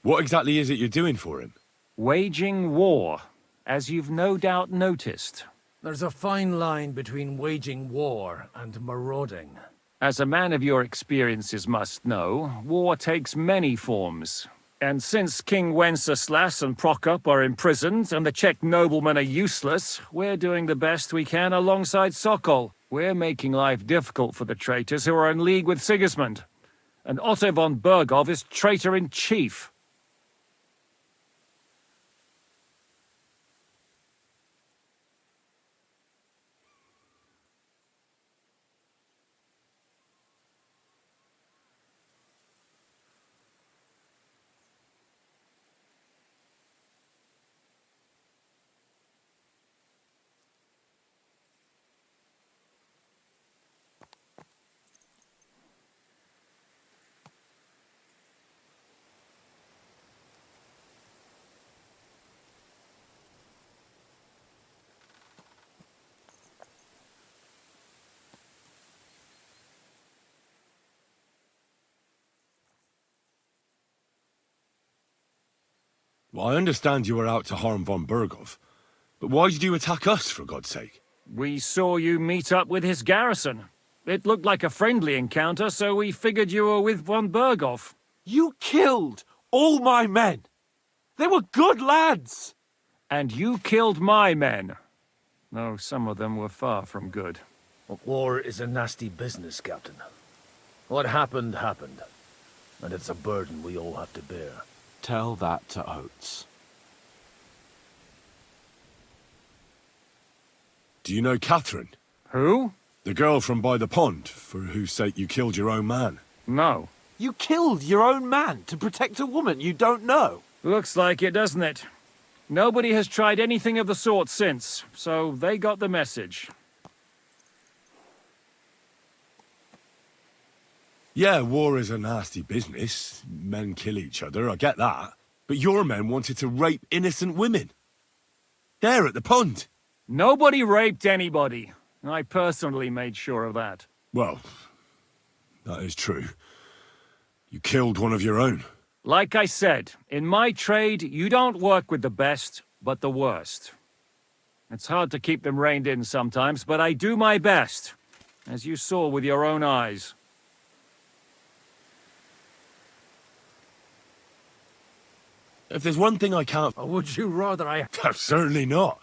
S2: what exactly is it you're doing for him?
S9: Waging war, as you've no doubt noticed.
S20: There's a fine line between waging war and marauding.
S9: As a man of your experiences must know, war takes many forms. And since King Wenceslas and Prokop are imprisoned and the Czech noblemen are useless, we're doing the best we can alongside Sokol. We're making life difficult for the traitors who are in league with Sigismund. And Otto von Bergov is traitor-in-chief.
S2: Well, I understand you were out to harm von Berghoff, but why did you attack us, for God's sake?
S9: We saw you meet up with his garrison. It looked like a friendly encounter, so we figured you were with von Berghoff.
S4: You killed all my men! They were good lads!
S9: And you killed my men. Though some of them were far from good.
S20: War is a nasty business, Captain. What happened, happened. And it's a burden we all have to bear.
S4: Tell that to Oates.
S2: Do you know Catherine?
S9: Who?
S2: The girl from by the pond, for whose sake you killed your own man.
S9: No.
S4: You killed your own man to protect a woman you don't know?
S9: Looks like it, doesn't it? Nobody has tried anything of the sort since, so they got the message.
S2: Yeah, war is a nasty business. Men kill each other, I get that. But your men wanted to rape innocent women. There at the pond.
S9: Nobody raped anybody. I personally made sure of that.
S2: Well, that is true. You killed one of your own.
S9: Like I said, in my trade, you don't work with the best, but the worst. It's hard to keep them reined in sometimes, but I do my best, as you saw with your own eyes.
S2: If there's one thing I can't...
S13: Or would you rather I...
S2: Certainly not.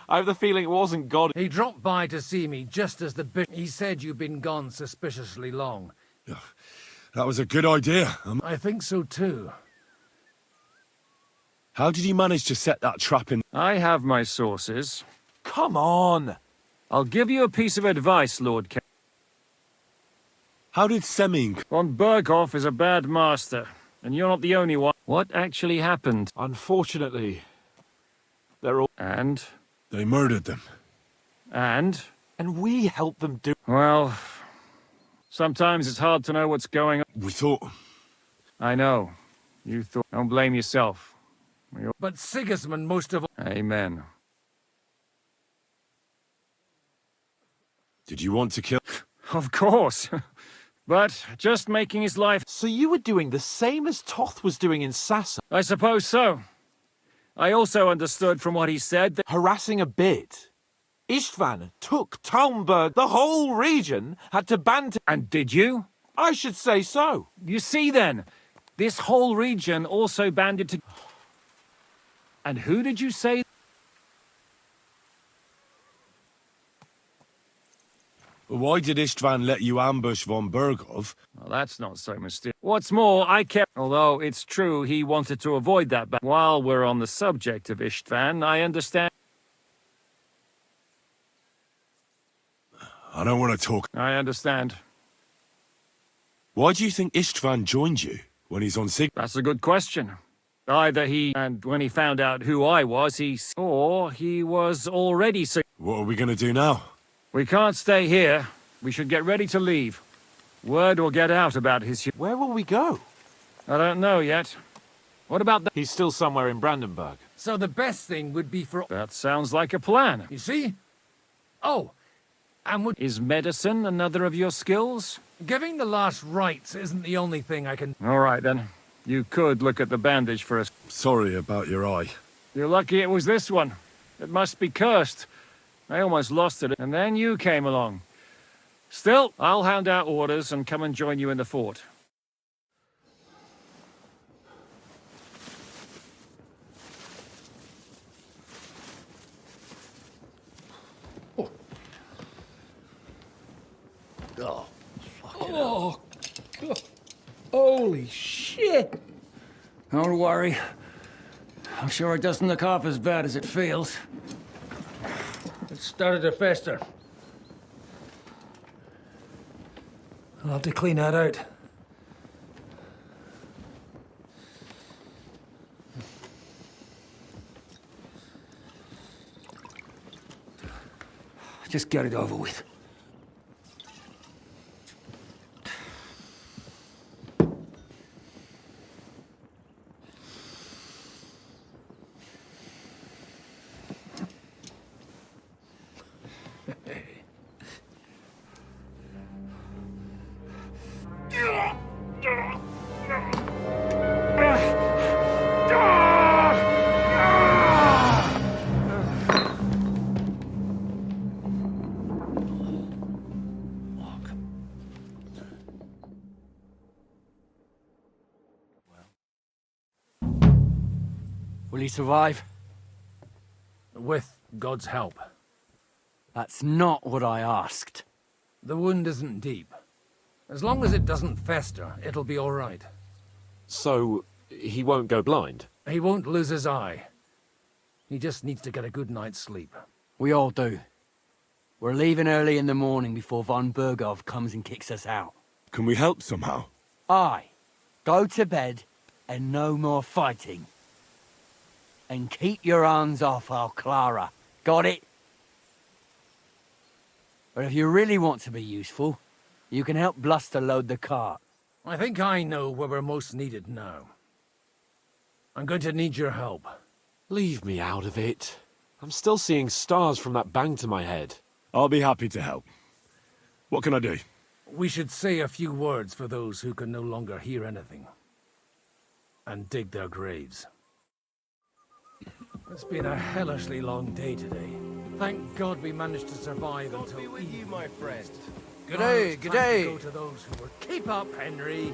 S4: I have the feeling it wasn't God.
S13: He dropped by to see me just as the bishop... He said you'd been gone suspiciously long.
S2: That was a good idea.
S13: I think so too.
S2: How did you manage to set that trap in?
S9: I have my sources.
S4: Come on!
S9: I'll give you a piece of advice, Lord K.
S2: How did Seming...
S9: Von Berghoff is a bad master, and you're not the only one. What actually happened?
S4: Unfortunately, they're all...
S9: And?
S2: They murdered them.
S9: And?
S4: And we helped them do...
S9: Well, sometimes it's hard to know what's going on.
S2: We thought...
S9: I know. You thought... Don't blame yourself.
S13: But Sigismund most of all...
S9: Amen.
S2: Did you want to kill...
S9: Of course. But just making his life...
S4: So you were doing the same as Toth was doing in Sassa?
S9: I suppose so. I also understood from what he said that...
S4: Harassing a bit. Istvan took Talmberg. The whole region had to ban...
S9: And did you?
S4: I should say so.
S9: You see then, this whole region also banded to... And who did you say?
S2: Why did Istvan let you ambush von Berghoff?
S9: Well, that's not so mysterious. What's more, I kept... Although it's true he wanted to avoid that, but while we're on the subject of Istvan, I understand...
S2: I don't want to talk.
S9: I understand.
S2: Why do you think Istvan joined you when he's on Sig?
S9: That's a good question. Either he... And when he found out who I was, he... Or he was already...
S2: What are we going to do now?
S9: We can't stay here. We should get ready to leave. Word will get out about his...
S4: Where will we go?
S9: I don't know yet. What about the...
S4: He's still somewhere in Brandenburg.
S13: So the best thing would be for...
S9: That sounds like a plan.
S13: You see? Oh, and would...
S9: Is medicine another of your skills?
S13: Giving the last rites isn't the only thing I can...
S9: All right, then. You could look at the bandage for us.
S2: Sorry about your eye.
S9: You're lucky it was this one. It must be cursed. I almost lost it, and then you came along. Still, I'll hand out orders and come and join you in the fort.
S20: Oh,
S19: Oh, God. Holy shit!
S12: Don't worry. I'm sure it doesn't look half as bad as it feels.
S13: It started to fester. I'll have to clean that out.
S12: Just get it over with. survive?
S13: With God's help.
S12: That's not what I asked.
S13: The wound isn't deep. As long as it doesn't fester, it'll be all right.
S10: So, he won't go blind?
S13: He won't lose his eye. He just needs to get a good night's sleep.
S12: We all do. We're leaving early in the morning before von Burgov comes and kicks us out.
S2: Can we help somehow?
S12: Aye. Go to bed and no more fighting. And keep your hands off our Clara. Got it? But if you really want to be useful, you can help Bluster load the cart.
S13: I think I know where we're most needed now. I'm going to need your help.
S10: Leave me out of it. I'm still seeing stars from that bang to my head.
S2: I'll be happy to help. What can I do?
S13: We should say a few words for those who can no longer hear anything. And dig their graves. It's been a hellishly long day today. Thank God we managed to survive until
S21: with you, my friend.
S13: Good day, good day. Go to those who were... Keep up, Henry.